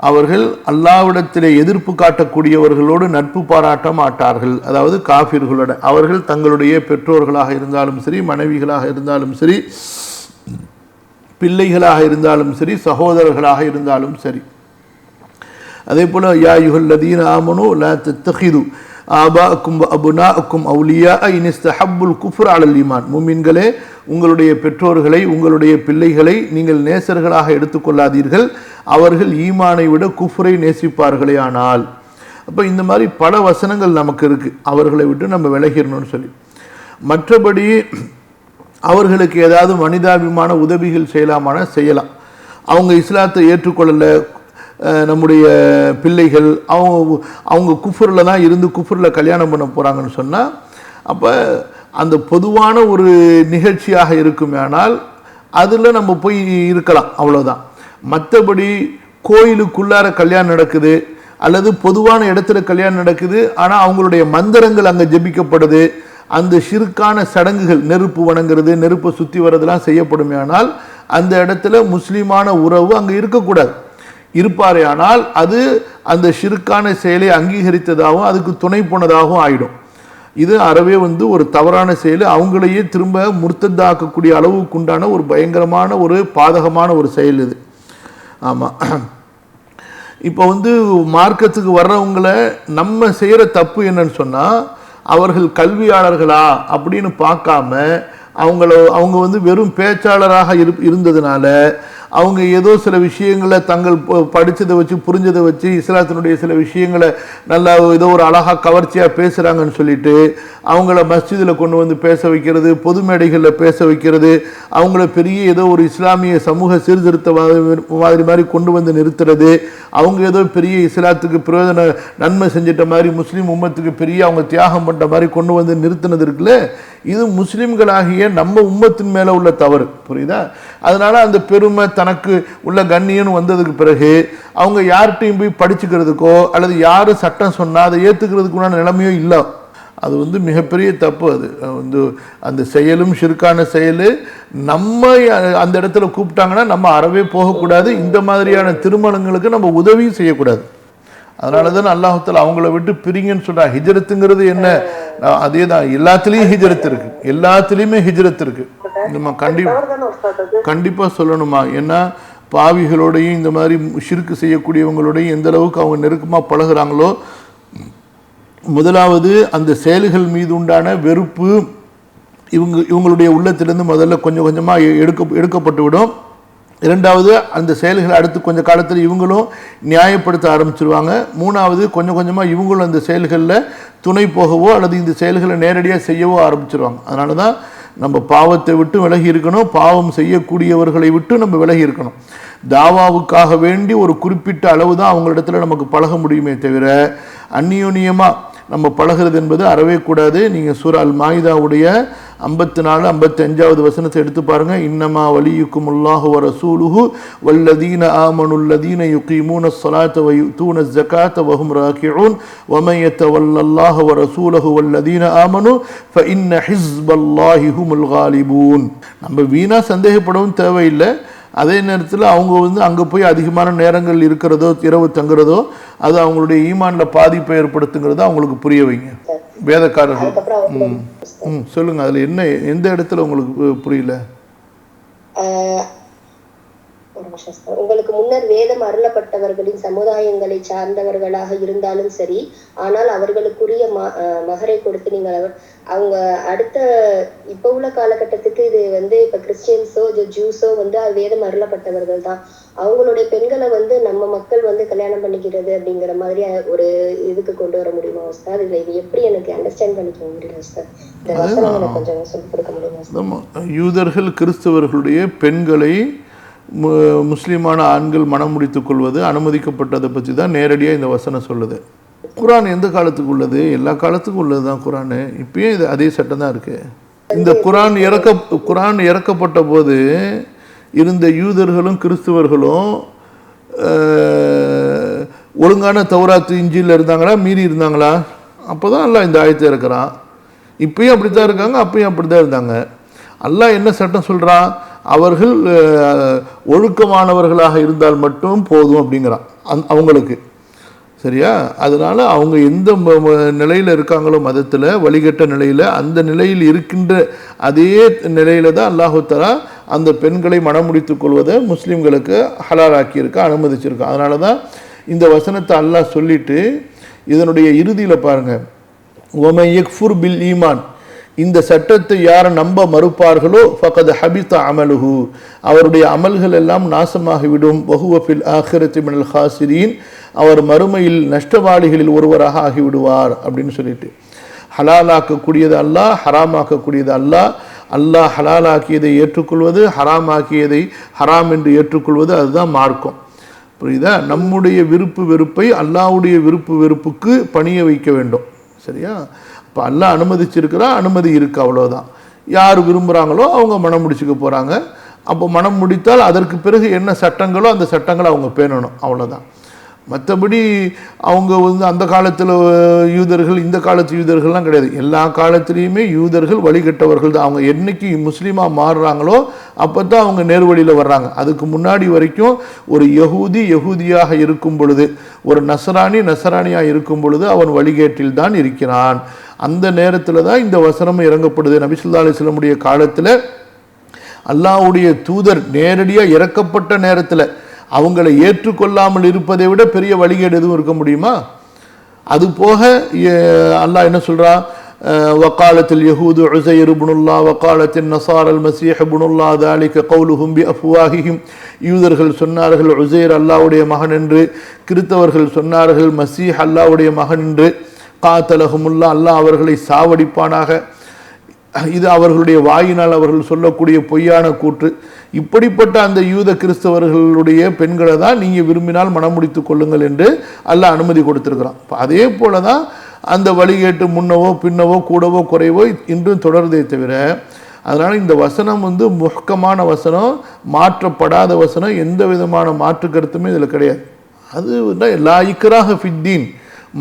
அவர்கள் அல்லாஹ்விடத்திலே எதிர்ப்பு காட்டக்கூடியவர்களோடு நட்பு பாராட்ட மாட்டார்கள். அதாவது காஃபிர்களோட, அவர்கள் தங்களுடைய பெற்றோர்களாக இருந்தாலும் சரி, மனைவிகளாக இருந்தாலும் சரி, பிள்ளைகளாக இருந்தாலும் சரி, சகோதரர்களாக இருந்தாலும் சரி. அதே போல யா அய்யுஹல்லதீன ஆமனூ லா தத்தகிது ஆபாஅக்கும் வ அப்னாஅக்கும் அவுலியா இன் இஸ்தஹப்புல் குஃப்ர அலல் ஈமான். முஃமின்களே, உங்களுடைய பெற்றோர்களை, உங்களுடைய பிள்ளைகளை நீங்கள் நேசர்களாக எடுத்துக்கொள்ளாதீர்கள், அவர்கள் ஈமானை விட குஃப்ரை நேசிப்பார்களே ஆனால். அப்போ இந்த மாதிரி பல வசனங்கள் நமக்கு இருக்குது, அவர்களை விட்டு நம்ம விலகிடணும்னு சொல்லி. மற்றபடி அவர்களுக்கு ஏதாவது மனிதாபிமான உதவிகள் செய்யலாம். அவங்க இஸ்லாத்தை ஏற்றுக்கொள்ளலை, நம்முடைய பிள்ளைகள் அவங்க குஃபரில் தான் இருந்து குஃபரில் கல்யாணம் பண்ண போகிறாங்கன்னு சொன்னால், அப்போ அந்த பொதுவான ஒரு நிகழ்ச்சியாக இருக்குமே, ஆனால் அதில் நம்ம போய் இருக்கலாம், அவ்வளோதான். மற்றபடி கோயிலுக்குள்ளார கல்யாணம் நடக்குது அல்லது பொதுவான இடத்துல கல்யாணம் நடக்குது, ஆனால் அவங்களுடைய மந்திரங்கள் அங்கே ஜெபிக்கப்படுது, அந்த ஷிர்கான சடங்குகள், நெருப்பு வணங்குறது, நெருப்பை சுற்றி வர்றதெல்லாம் செய்யப்படுமே, ஆனால் அந்த இடத்துல முஸ்லீமான உறவு அங்கே இருக்கக்கூடாது. இருப்பாரே ஆனால் அது அந்த ஷிர்கான செயலை அங்கீகரித்ததாகவும் அதுக்கு துணை போனதாகவும் ஆகிடும். இது அறவே ஒரு தவறான செயல், அவங்களையே திரும்ப முர்த்தத்தாக்கக்கூடிய அளவுக்கு உண்டான ஒரு பயங்கரமான ஒரு பாதகமான ஒரு செயல் இது. ஆமாம், இப்போ மார்க்கத்துக்கு வர்றவங்களை நம்ம செய்கிற தப்பு என்னன்னு சொன்னால், அவர்கள் கல்வியாளர்களா அப்படின்னு பார்க்காம அவங்க வெறும் பேச்சாளராக இருந்ததுனால அவங்க ஏதோ சில விஷயங்களை தங்கள் படித்ததை வச்சு புரிஞ்சதை வச்சு இஸ்லாத்தினுடைய சில விஷயங்களை நல்லா ஏதோ ஒரு அழகாக கவர்ச்சியாக பேசுகிறாங்கன்னு சொல்லிட்டு அவங்கள மஸ்ஜிதில் கொண்டு வந்து பேச வைக்கிறது, பொது மேடைகளில் பேச வைக்கிறது, அவங்கள பெரிய ஏதோ ஒரு இஸ்லாமிய சமூக சீர்திருத்த மாதிரி கொண்டு வந்து நிறுத்துறது, அவங்க ஏதோ பெரிய இஸ்லாத்துக்கு பிரயோஜன நன்மை செஞ்சிட்ட மாதிரி முஸ்லீம் உம்மத்துக்கு பெரிய அவங்க தியாகம் பண்ணுற மாதிரி கொண்டு வந்து நிறுத்தினது இருக்குல்ல, இது முஸ்லீம்களாகிய நம்ம உம்மத்தின் மேலே உள்ள தவறு. புரியுதா? அதனால அந்த பெருமை தனக்கு உள்ள கண்ணியன்னு வந்ததுக்கு பிறகு அவங்க யார்கிட்டையும் போய் படிச்சுக்கிறதுக்கோ அல்லது யாரும் சட்டம் சொன்னால் அதை ஏற்றுக்கிறதுக்குண்டான நிலைமையோ இல்லை. அது மிகப்பெரிய தப்பு. அது அந்த செயலும் ஷிர்கான செயல். நம்ம அந்த இடத்துல கூப்பிட்டாங்கன்னா நம்ம அறவே போகக்கூடாது. இந்த மாதிரியான திருமணங்களுக்கு நம்ம உதவியும் செய்யக்கூடாது. அதனால தான் அல்லாஹ் தஆலா அவங்கள விட்டு பிரிங்கன்னு சொல்றா. ஹிஜ்ரத்துங்கிறது என்ன? அதே தான், எல்லாத்துலேயும் ஹிஜ்ரத் இருக்கு, எல்லாத்துலேயுமே ஹிஜ்ரத் இருக்கு. நம்ம கண்டிப்பாக சொல்லணுமா? ஏன்னா பாவிகளோடையும் இந்த மாதிரி ஷிர்க் செய்யக்கூடியவங்களோடையும் எந்த அளவுக்கு அவங்க நெருக்கமாக பழகுறாங்களோ, முதலாவது அந்த செயல்கள் மீது உண்டான வெறுப்பு இவங்களுடைய உள்ளத்திலிருந்து முதல்ல கொஞ்சம் கொஞ்சமாக எடுக்கப்பட்டு விடும். இரண்டாவது, அந்த செயல்களை அடுத்து கொஞ்சம் காலத்தில் இவங்களும் நியாயப்படுத்த ஆரம்பிச்சிருவாங்க. மூணாவது, கொஞ்சம் கொஞ்சமாக இவங்களும் அந்த செயல்களில் துணை போகவோ அல்லது இந்த செயல்களை நேரடியாக செய்யவோ ஆரம்பிச்சிருவாங்க. அதனால தான் நம்ம பாவத்தை விட்டு விலகி இருக்கணும், பாவம் செய்யக்கூடியவர்களை விட்டு நம்ம விலகி இருக்கணும். தாவாவுக்காக வேண்டி ஒரு குறிப்பிட்ட அளவு தான் அவங்களிடத்துல நமக்கு பழக முடியுமே தவிர அந்நியோன்யமாக நம்ம பழகிறது என்பது அறவே கூடாது. நீங்கள் சூரா அல் மாயிதாவுடைய 54, 55வது வசனத்தை எடுத்து பாருங்க. இன்னமா வலியுக்கும் அல்லாஹு வ ரசூலுஹு வல்லதீன ஆமனுல்லதீன யுகீமூன ஸ்ஸலாத்த வ யுத்தூன ஸகாத்த வ ஹும் ராகிஊன் வ மன் யதவல்லல்லாஹு வ ரசூலுஹு வல்லதீன ஆமனு ஃபஇன்ன ஹிஸ்பல்லாஹி ஹுமுல் காலிபூன். நம்ம வீணா சந்தேகப்படவும் தேவையில்லை. அதே நேரத்தில் அவங்க அங்கே போய் அதிகமான நேரங்கள் இருக்கிறதோ இரவு தங்குறதோ அது அவங்களுடைய ஈமான்ல பாதிப்பை ஏற்படுத்துங்கிறத அவங்களுக்கு புரிய வைங்க. வேதக்காரர்கள் சொல்லுங்க, அதுல என்ன எந்த இடத்துல உங்களுக்கு புரியல? உங்களுக்கு முன்னர் வேதம் அருளப்பட்டவர்களின் சமுதாயங்களை சார்ந்தவர்களாக இருந்தாலும் சரி, ஆனால் அவர்களுக்குரிய மகரை கொடுத்து நீங்கள் அவங்க அடுத்த இப்ப உள்ள காலகட்டத்துக்கு இது இப்ப கிறிஸ்டியன்ஸோ ஜூஸோ வேதம் அருளப்பட்டவர்கள் தான். அவங்களுடைய பெண்களை நம்ம மக்கள் கல்யாணம் பண்ணிக்கிறது அப்படிங்கிற மாதிரி ஒரு இதுக்கு கொண்டு வர முடியுமா உஸ்தாத்? இது எப்படி எனக்கு அண்டர்ஸ்டாண்ட் பண்ணிக்க முடியும் உஸ்தாத்? இந்த வசனங்களை கொஞ்சம் சொல்லிக் கொடுக்க முடியுமா? யூதர்கள் கிறிஸ்தவர்களுடைய பெண்களை முஸ்லீமான ஆண்கள் மனம் முடித்துக் கொள்வது அனுமதிக்கப்பட்டதை பற்றி தான் நேரடியாக இந்த வசனம் சொல்லுது. குரான் எந்த காலத்துக்கு உள்ளது? எல்லா காலத்துக்கும் உள்ளது தான் குரான். இப்பயும் இது அதே சட்டம் தான் இருக்கு. இந்த குரான் இறக்கப்பட்ட போது இருந்த யூதர்களும் கிறிஸ்தவர்களும் ஒழுங்கான தௌராத்து இஞ்சியில் இருந்தாங்களா, மீறி இருந்தாங்களா? அப்போ தான் அல்லாஹ் இந்த ஆயத்தை இறக்குறான். இப்பயும் அப்படி தான் இருக்காங்க, அப்பயும் அப்படி தான் இருந்தாங்க. அல்லாஹ் என்ன சட்டம் சொல்கிறான்? அவர்கள் ஒழுக்கமானவர்களாக இருந்தால் மட்டும் போதும் அப்படிங்கிறான் அவங்களுக்கு. சரியா? அதனால அவங்க எந்த நிலையில் இருக்காங்களோ மதத்தில், வழிகட்ட நிலையில், அந்த நிலையில் இருக்கின்ற அதே நிலையில தான் அல்லாஹு தஆலா அந்த பெண்களை மணமுடித்துக் கொள்வதை முஸ்லீம்களுக்கு ஹலாலாக்கியிருக்க அனுமதிச்சிருக்கான். அதனால தான் இந்த வசனத்தை அல்லாஹ் சொல்லிட்டு இதனுடைய இறுதியில் பாருங்க, ஒமை யக்ஃபுர் பில் ஈமான், இந்த சட்டத்தை யார் நம்ப மறுப்பார்களோ ஃபகத் ஹபித அமலுஹு, அவருடைய அமல்கள் எல்லாம் நாசமாகிவிடும். வஹுவ ஃபில் ஆখিরাতি மினல் ஹாசிரீன், அவர் மறுமையில் நஷ்டவாளிகளில் ஒருவராக ஆகிவிடுவார் அப்படின்னு சொல்லிட்டு, ஹலாலாக்கக்கூடியது அல்லாஹ், ஹராமாக்கக்கூடியது அல்லாஹ். அல்லாஹ் ஹலாலாக்கியதை ஏற்றுக்கொள்வது, ஹராமாக்கியதை ஹராம் என்று ஏற்றுக்கொள்வது, அதுதான் மார்க்கம். புரியுதா? நம்முடைய விருப்பு வெறுப்பை அல்லாஹ்வுடைய விருப்பு வெறுப்புக்கு பணிய வைக்க வேண்டும். சரியா? இப்போ அல்லாஹ் அனுமதிச்சிருக்கிறா, அனுமதி இருக்கு, அவ்வளோதான். யார் விரும்புகிறாங்களோ அவங்க மனம் முடிச்சுக்க போகிறாங்க. அப்போ மனம் முடித்தால் அதற்கு பிறகு என்ன சட்டங்களோ அந்த சட்டங்களை அவங்க பேணணும், அவ்வளோதான். மற்றபடி அவங்க அந்த காலத்தில் யூதர்கள் இந்த காலத்து யூதர்கள்லாம் கிடையாது. எல்லா காலத்துலேயுமே யூதர்கள் வழிகட்டவர்கள் தான். அவங்க என்னைக்கு முஸ்லீமாக மாறுறாங்களோ அப்போ தான் அவங்க நேர்வழியில் வர்றாங்க. அதுக்கு முன்னாடி வரைக்கும் ஒரு யகூதியாக இருக்கும் பொழுது, ஒரு நசராணியாக இருக்கும் பொழுது அவன் வழிகேட்டில் தான் இருக்கிறான். அந்த நேரத்தில் தான் இந்த வசனம் இறங்கப்படுது. நபி ஸல்லல்லாஹு அலைஹி வஸல்லம் காலத்தில் அல்லாஹ்வுடைய தூதர் நேரடியாக இறக்கப்பட்ட நேரத்தில் அவங்களை ஏற்றுக்கொள்ளாமல் இருப்பதை விட பெரிய வழிகேடு எதுவும் இருக்க முடியுமா? அது போக அல்லாஹ் என்ன சொல்கிறான்? وقالت اليهود عزير بن الله وقالت النصارى المسيح ابن الله ذلك قولهم بأفواههم. யூதர்கள் சொன்னார்கள் உசைர் அல்லாஹ்வுடைய மகன் என்று, கிறிஸ்தவர்கள் சொன்னார்கள் மசீஹ் அல்லாஹ்வுடைய மகன் என்று. காத்தலஹுமுல்லாஹ், அல்லாஹ் அவர்களை சாவடிப்பானாக. இது அவர்களுடைய வாயினால் அவர்கள் சொல்லக்கூடிய பொய்யான கூற்று. இப்படிப்பட்ட அந்த யூத கிறிஸ்தவர்களுடைய பெண்களை தான் நீங்கள் விரும்பினால் மனம் முடித்து கொள்ளுங்கள் என்று அல்லாஹ் அனுமதி கொடுத்திருக்கிறான். அதே போல தான் அந்த வழிகேட்டு முன்னவோ பின்னவோ கூடவோ குறைவோ இன்றும் தொடர்ந்தே தவிர, அதனால் இந்த வசனம் முஹ்கமான வசனம், மாற்றப்படாத வசனம், எந்த விதமான மாற்று கருத்துமே இதில் கிடையாது. அது லா இக்ராஹ ஃபித்தீன்,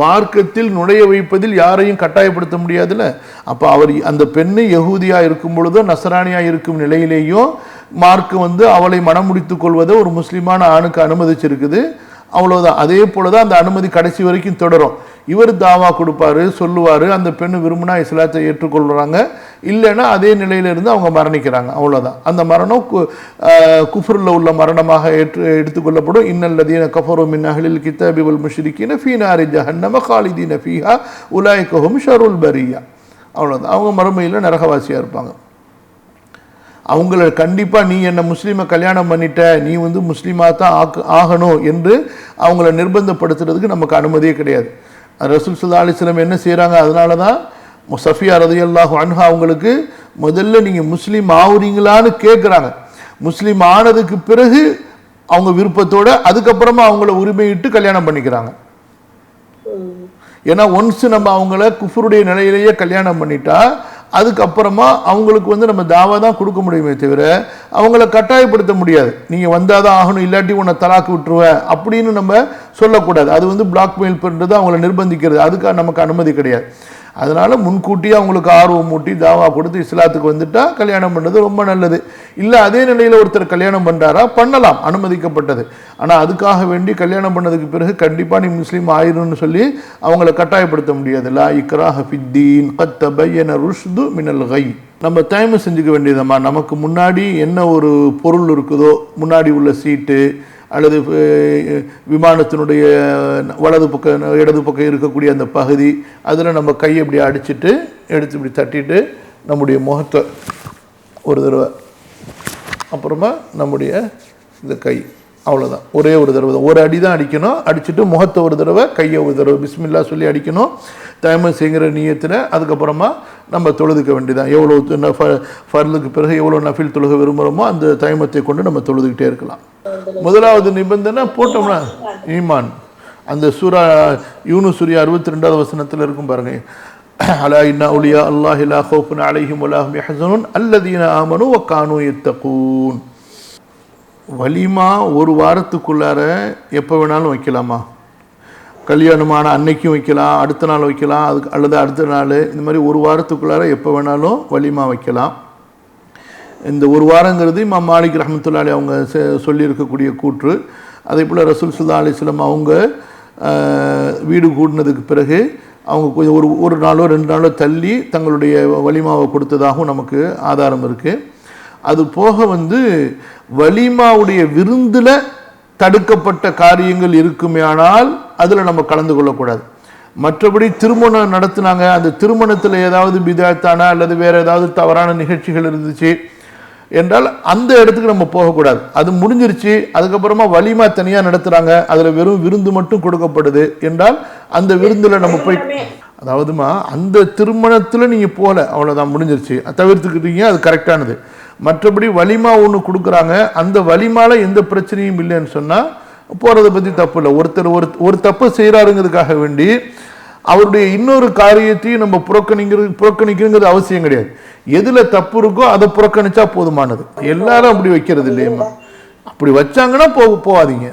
மார்க்கத்தில் நுழைய வைப்பதில் யாரையும் கட்டாயப்படுத்த முடியாதுல்ல. அப்போ அவர் அந்த பெண்ணு யகூதியாக இருக்கும் பொழுதோ நசரானியாக இருக்கும் நிலையிலேயும் மார்க்கு அவளை மனம் முடித்து கொள்வதை ஒரு முஸ்லீமான ஆணுக்கு அனுமதிச்சிருக்குது. அவ்வளோதான். அதே போல தான் அந்த அனுமதி கடைசி வரைக்கும் தொடரும். இவர் தாவா கொடுப்பாரு, சொல்லுவார், அந்த பெண்ணு விரும்பினா இஸ்லாத்தை ஏற்றுக்கொள்கிறாங்க, இல்லைன்னா அதே நிலையிலிருந்து அவங்க மரணிக்கிறாங்க. அவ்வளோதான். அந்த மரணம் குஃப்ரில் உள்ள மரணமாக எடுத்துக்கொள்ளப்படும். இன்னல்லதீன கஃபரு மின் அஹ்லில் கிதாபி வல் முஷ்ரிகீன ஃபீ நாரி ஜஹன்னம காலிதீன ஃபீஹா உலாயிக ஹும் ஷர்ருல் பரியா. அவ்வளோதான். அவங்க மறுமையில் நரகவாசியாக இருப்பாங்க. அவங்கள கண்டிப்பாக நீ என்னை முஸ்லீமை கல்யாணம் பண்ணிட்ட, நீ முஸ்லீமாக தான் ஆகணும் என்று அவங்கள நிர்பந்தப்படுத்துறதுக்கு நமக்கு அனுமதியே கிடையாது. ரசூல் ஸல்லல்லாஹு அலைஹி வஸல்லம் என்ன செய்கிறாங்க, அதனால தான் சஃபியா ரலியல்லாஹு அன்ஹா அவங்களுக்கு முதல்ல நீங்கள் முஸ்லீம் ஆகுறீங்களான்னு கேட்குறாங்க. முஸ்லீம் ஆனதுக்கு பிறகு அவங்க விருப்பத்தோட அதுக்கப்புறமா அவங்கள உரிமையிட்டு கல்யாணம் பண்ணிக்கிறாங்க. ஏன்னா ஒன்ஸ் நம்ம அவங்கள குஃப்ருடைய நிலையிலேயே கல்யாணம் பண்ணிட்டா அதுக்கப்புறமா அவங்களுக்கு நம்ம தாவா தான் கொடுக்க முடியுமே தவிர அவங்கள கட்டாயப்படுத்த முடியாது. நீங்கள் வந்தாதான் ஆகணும், இல்லாட்டி உன்னை தலாக்கு விட்டுருவேன் அப்படின்னு நம்ம சொல்லக்கூடாது. அது பிளாக்மெயில் பண்ணுறது, அவங்கள நிர்பந்திக்கிறது, அதுக்காக நமக்கு அனுமதி கிடையாது. அதனால் முன்கூட்டியே அவங்களுக்கு ஆர்வம் மூட்டி தாவா கொடுத்து இஸ்லாத்துக்கு வந்துட்டால் கல்யாணம் பண்ணுறது ரொம்ப நல்லது. இல்லை அதே நிலையில் ஒருத்தர் கல்யாணம் பண்ணுறாரா, பண்ணலாம், அனுமதிக்கப்பட்டது. ஆனால் அதுக்காக வேண்டி கல்யாணம் பண்ணதுக்கு பிறகு கண்டிப்பாக நீ முஸ்லீம் ஆயிருன்னு சொல்லி அவங்கள கட்டாயப்படுத்த முடியாது. லா இக்ராஹ ஃபித்தீன் கத் தபய்யன ருஷ்து மினல் கய். நம்ம தயமு செஞ்சுக்க வேண்டியதம்மா, நமக்கு முன்னாடி என்ன ஒரு பொருள் இருக்குதோ, முன்னாடி உள்ள சீட்டு அல்லது விமானத்தினுடைய வலது பக்கம் இடது பக்கம் இருக்கக்கூடிய அந்த பகுதி, அதில் நம்ம கையை இப்படி அடிச்சுட்டு எடுத்து இப்படி தட்டிட்டு நம்முடைய முகத்தை ஒரு தடவை, அப்புறமா நம்முடைய இந்த கை, அவ்வளோதான். ஒரே ஒரு தடவை தான், ஒரு அடி தான் அடிக்கணும். அடிச்சுட்டு முகத்தை ஒரு தடவை, கையை ஒரு தடவை பிஸ்மில்லா சொல்லி அடிக்கணும் தயமம் செய்கிற நியத்தில். அதுக்கப்புறமா நம்ம தொழுதுக்க வேண்டியதான். எவ்வளோ ஃபர்லுக்கு பிறகு எவ்வளோ நஃபில் தொழுக விரும்புகிறோமோ அந்த தயமத்தை கொண்டு நம்ம தொழுதுகிட்டே இருக்கலாம். முதலாவது நிபந்தனை போட்டோம்னா ஈமான். அந்த சூரா யூனுஸ் 62வது வசனத்தில் இருக்கும் பாருங்க, அலா இன்னா அவுலியா அல்லாஹி லா ஹவுஃபுன் அலைஹிம் வலா ஹும் யஹ்ஸனூன் அல்லதீன ஆமனூ வ கானூ யத்தகூன். வலிமா ஒரு வாரத்துக்குள்ளார எப்போ வேணாலும் வைக்கலாமா? கல்யாணமான அன்னைக்கும் வைக்கலாம், அடுத்த நாள் வைக்கலாம், அல்லது அடுத்த நாள், இந்த மாதிரி ஒரு வாரத்துக்குள்ளார எப்போ வேணாலும் வலிமா வைக்கலாம். இந்த ஒரு வாரங்கிறது இமாம் மாலிக் ரஹ்மத்துல்லாஹி அவங்க சொல்லியிருக்கக்கூடிய கூற்று. அதே போல் ரசூல் ஸல்லல்லாஹு அலைஹி வஸல்லம் அவங்க வீடு கூடினதுக்கு பிறகு அவங்க கொஞ்சம் ஒரு நாளோ 2 நாளோ தள்ளி தங்களுடைய வலிமாவை கொடுத்ததாகவும் நமக்கு ஆதாரம் இருக்குது. அது போக வலிமாவுடைய விருந்தில் தடுக்கப்பட்ட காரியங்கள் இருக்குமேயானால் அதில் நம்ம கலந்து கொள்ளக்கூடாது. மற்றபடி திருமணம் நடத்தினாங்க, அந்த திருமணத்தில் ஏதாவது பிதாத்தான அல்லது வேறு ஏதாவது தவறான நிகழ்ச்சிகள் இருந்துச்சு என்றால் அந்த இடத்துக்கு நம்ம போகக்கூடாது. அது முடிஞ்சிருச்சு, அதுக்கப்புறமா வலிமா தனியாக நடத்துகிறாங்க, அதில் வெறும் விருந்து மட்டும் கொடுக்கப்படுது என்றால் அந்த விருந்தில் நம்ம போய், அதாவதுமா அந்த திருமணத்தில் நீங்கள் போகல, அவ்வளோதான், முடிஞ்சிருச்சு, தவிர்த்துக்கிட்டீங்க, அது கரெக்டானது. மற்றபடி வலிமா ஒன்று கொடுக்குறாங்க, அந்த வலிமால எந்த பிரச்சனையும் இல்லைன்னு சொன்னால் போகிறத பற்றி தப்பு இல்லை. ஒருத்தர் ஒரு தப்பு செய்கிறாருங்கிறதுக்காக வேண்டி அவருடைய இன்னொரு காரியத்தையும் நம்ம புறக்கணிக்கிறது அவசியம் கிடையாது. எதில் தப்பு இருக்கோ அதை புறக்கணிச்சா போதுமானது. எல்லாரும் அப்படி வைக்கிறது இல்லையம்மா. அப்படி வச்சாங்கன்னா போகாதீங்க.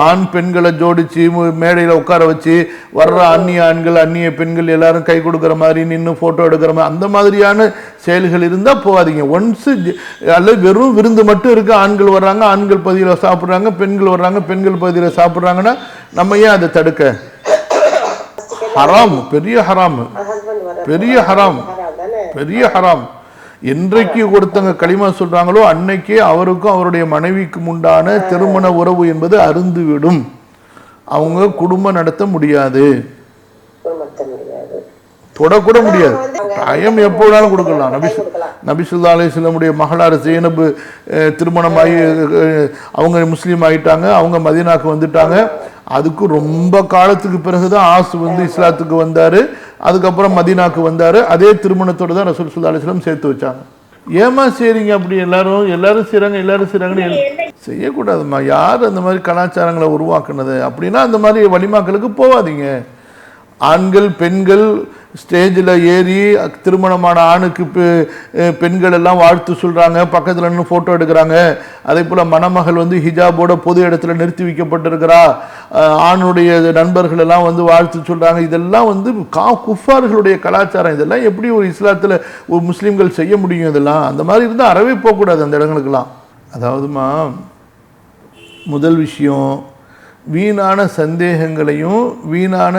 ஆண் பெண்களை ஜோடிச்சு மேடையில் உட்கார வச்சு வர்ற அந்நிய பெண்கள் எல்லாரும் கை கொடுக்குற மாதிரி நின்று ஃபோட்டோ எடுக்கிற மாதிரி அந்த மாதிரியான செயல்கள் இருந்தால் போகாதீங்க. ஒன்ஸு அல்லது வெறும் விருந்து மட்டும் இருக்குது, ஆண்கள் வர்றாங்க, ஆண்கள் பகுதியில் சாப்பிட்றாங்க, பெண்கள் வர்றாங்க, பெண்கள் பகுதியில் சாப்பிட்றாங்கன்னா நம்ம ஏன் அதை தடுக்க? ஹராம், பெரிய ஹராம், பெரிய ஹராம், பெரிய ஹராம். என்றைக்கு ஒருத்தங்க களிமா சொல்றாங்களோ அன்னைக்கே அவருக்கும் அவருடைய மனைவிக்கும் உண்டான திருமண உறவு என்பது அருந்துவிடும். அவங்க குடும்பம் நடத்த முடியாது. தொடக்கூட முடியாது. டைம் எப்போ வேணாலும் கொடுக்கலாம். நபி ஸல்லல்லாஹு அலைஹி வஸல்லமுடைய மகளார் ஜெய்னப் திருமணமாகி அவங்க முஸ்லீம் ஆகிட்டாங்க, அவங்க மதீனாக்கு வந்துட்டாங்க. அதுக்கு ரொம்ப காலத்துக்கு பிறகுதான் ஆஸ் வந்து இஸ்லாத்துக்கு வந்தார், அதுக்கப்புறம் மதீனாக்கு வந்தார். அதே திருமணத்தோடு தான் ரசூல் ஸல்லல்லாஹு அலைஹி வஸல்லம் சேர்த்து வச்சாங்க. ஏமா செய்றீங்க அப்படி? எல்லாரும் செய்கிறாங்கன்னு செய்யக்கூடாதுமா. யார் அந்த மாதிரி கலாச்சாரங்களை உருவாக்குனது? அப்படின்னா அந்த மாதிரி வலிமாக்களுக்கு போகாதீங்க. ஆண்கள் பெண்கள் ஸ்டேஜில் ஏறி திருமணமான ஆணுக்கு பெண்கள் எல்லாம் வாழ்த்து சொல்கிறாங்க, பக்கத்தில் நின்று ஃபோட்டோ எடுக்கிறாங்க. அதே போல் மணமகள் வந்து ஹிஜாபோட பொது இடத்துல நிறுத்தி வைக்கப்பட்டிருக்கிறா, ஆணுடைய நண்பர்கள் எல்லாம் வந்து வாழ்த்து சொல்கிறாங்க. இதெல்லாம் வந்து குஃபார்களுடைய கலாச்சாரம். இதெல்லாம் எப்படி ஒரு இஸ்லாத்தில் ஒரு முஸ்லீம்கள் செய்ய முடியும்? இதெல்லாம் அந்த மாதிரி இருந்தால் அறவே போகக்கூடாது அந்த இடங்களுக்கெல்லாம். அதாவதுமா, முதல் விஷயம், வீணான சந்தேகங்களையும் வீணான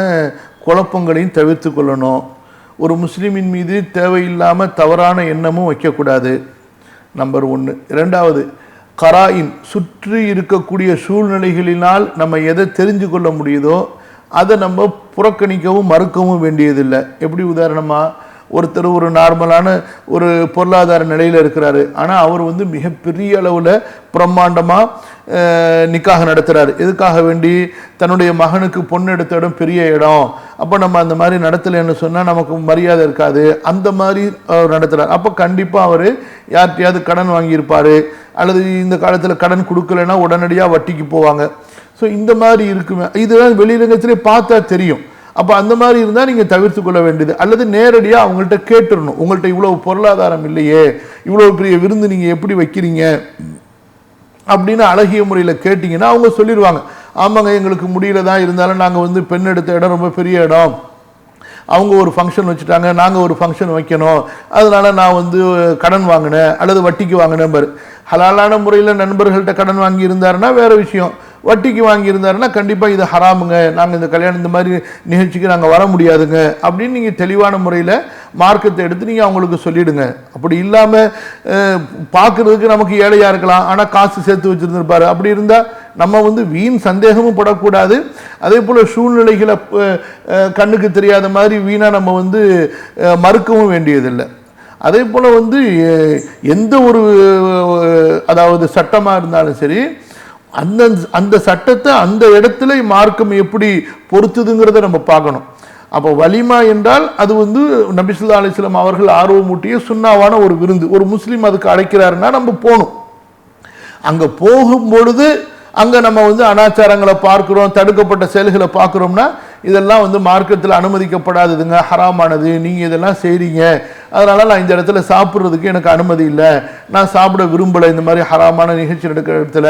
குழப்பங்களையும் தவிர்த்து கொள்ளணும். ஒரு முஸ்லீமின் மீது தேவையில்லாமல் தவறான எண்ணமும் வைக்கக்கூடாது, நம்பர் 1. 2வது, கராயின் சுற்றி இருக்கக்கூடிய சூழ்நிலைகளினால் நம்ம எதை தெரிஞ்சு கொள்ள முடியுதோ அதை நம்ம புறக்கணிக்கவும் மறுக்கவும் வேண்டியதில்லை. எப்படி உதாரணமாக, ஒருத்தர் ஒரு நார்மலான ஒரு பொருளாதார நிலையில் இருக்கிறாரு, ஆனால் அவர் வந்து மிகப்பெரிய அளவில் பிரம்மாண்டமாக நிக்காக நடத்துகிறார். எதுக்காக வேண்டி? தன்னுடைய மகனுக்கு பொண்ணு எடுத்த இடம் பெரிய இடம், அப்போ நம்ம அந்த மாதிரி நடத்தலைன்னு சொன்னால் நமக்கு மரியாதை இருக்காது, அந்த மாதிரி அவர் நடத்துகிறார். அப்போ கண்டிப்பாக அவர் யார்கிட்டையாவது கடன் வாங்கியிருப்பார், அல்லது இந்த காலத்தில் கடன் கொடுக்கலைன்னா உடனடியாக வட்டிக்கு போவாங்க. ஸோ இந்த மாதிரி இருக்குமே, இதெல்லாம் வெளிரங்கத்திலே பார்த்தா தெரியும். அப்போ அந்த மாதிரி இருந்தால் நீங்கள் தவிர்த்து கொள்ள வேண்டியது. அல்லது நேரடியாக அவங்கள்ட்ட கேட்டுடணும், உங்கள்கிட்ட இவ்வளோ பொருளாதாரம் இல்லையே, இவ்வளோ பெரிய விருந்து நீங்கள் எப்படி வைக்கிறீங்க அப்படின்னு அழகிய முறையில் கேட்டிங்கன்னா அவங்க சொல்லிடுவாங்க, ஆமாங்க எங்களுக்கு முடியல தான், இருந்தாலும் நாங்கள் வந்து பெண் எடுத்த இடம் ரொம்ப பெரிய இடம், அவங்க ஒரு ஃபங்க்ஷன் வச்சுட்டாங்க, நாங்கள் ஒரு ஃபங்க்ஷன் வைக்கணும், அதனால் நான் வந்து கடன் வாங்கினேன் அல்லது வட்டிக்கு வாங்கினேன் பாரு. ஹலாலான முறையில் நண்பர்கள்ட்ட கடன் வாங்கி இருந்தாருன்னா வேறு விஷயம். வட்டிக்கு வாங்கியிருந்தாருன்னா கண்டிப்பாக இது ஹராமுங்க, நாங்கள் இந்த கல்யாணம் இந்த மாதிரி நிகழ்ச்சிக்கு நாங்கள் வர முடியாதுங்க அப்படின்னு நீங்கள் தெளிவான முறையில் மார்க்கத்தை எடுத்து நீங்கள் அவங்களுக்கு சொல்லிவிடுங்க. அப்படி இல்லாமல் பார்க்குறதுக்கு நமக்கு ஏழையாக இருக்கலாம், ஆனால் காசு சேர்த்து வச்சுருந்துருப்பார். அப்படி இருந்தால் நம்ம வந்து வீண் சந்தேகமும் படக்கூடாது. அதே போல் சூழ்நிலைகளை கண்ணுக்கு தெரியாத மாதிரி வீணாக நம்ம வந்து மறுக்கவும் வேண்டியதில்லை. அதே போல் வந்து எந்த ஒரு அதாவது சட்டமாக இருந்தாலும் சரி, அந்த சட்டத்தை அந்த இடத்துல மார்க்கம் எப்படி பொறுத்துதுங்கிறத நம்ம பார்க்கணும். அப்போ வலிமா என்றால் அது வந்து நபி ஸல்லல்லாஹு அலைஹி வஸல்லம் அவர்கள் ஆர்வமூட்டிய சுன்னாவான ஒரு விருந்து. ஒரு முஸ்லீம் அதுக்கு அழைக்கிறாருன்னா நம்ம போகணும். அங்கே போகும்பொழுது அங்கே நம்ம வந்து அனாச்சாரங்களை பார்க்குறோம், தடுக்கப்பட்ட செயல்களை பார்க்குறோம்னா இதெல்லாம் வந்து மார்க்கத்தில் அனுமதிக்கப்படாததுங்க, ஹராமானது, நீங்கள் இதெல்லாம் செய்கிறீங்க, அதனால் நான் இந்த இடத்துல சாப்பிட்றதுக்கு எனக்கு அனுமதி இல்லை, நான் சாப்பிட விரும்பலை இந்த மாதிரி ஹராமான நிகழ்ச்சி நடக்கிற இடத்துல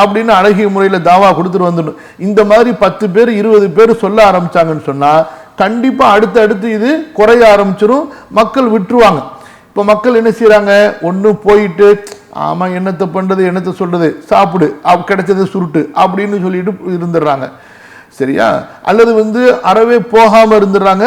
அப்படின்னு அழகிய முறையில் தாவா கொடுத்துட்டு வந்துடணும். இந்த மாதிரி 10 பேர் 20 பேர் சொல்ல ஆரம்பித்தாங்கன்னு சொன்னால் கண்டிப்பாக அடுத்தடுத்து இது குறைய ஆரம்பிச்சிடும், மக்கள் விட்டுருவாங்க. இப்போ மக்கள் என்ன செய்கிறாங்க, ஒன்று போயிட்டு ஆமாம் என்னத்தை பண்ணுறது என்னத்தை சொல்கிறது, சாப்பிடு கிடைச்சது சுருட்டு அப்படின்னு சொல்லிட்டு இருந்துடுறாங்க, சரியா? அல்லது வந்து அறவே போகாமல் இருந்துடுறாங்க.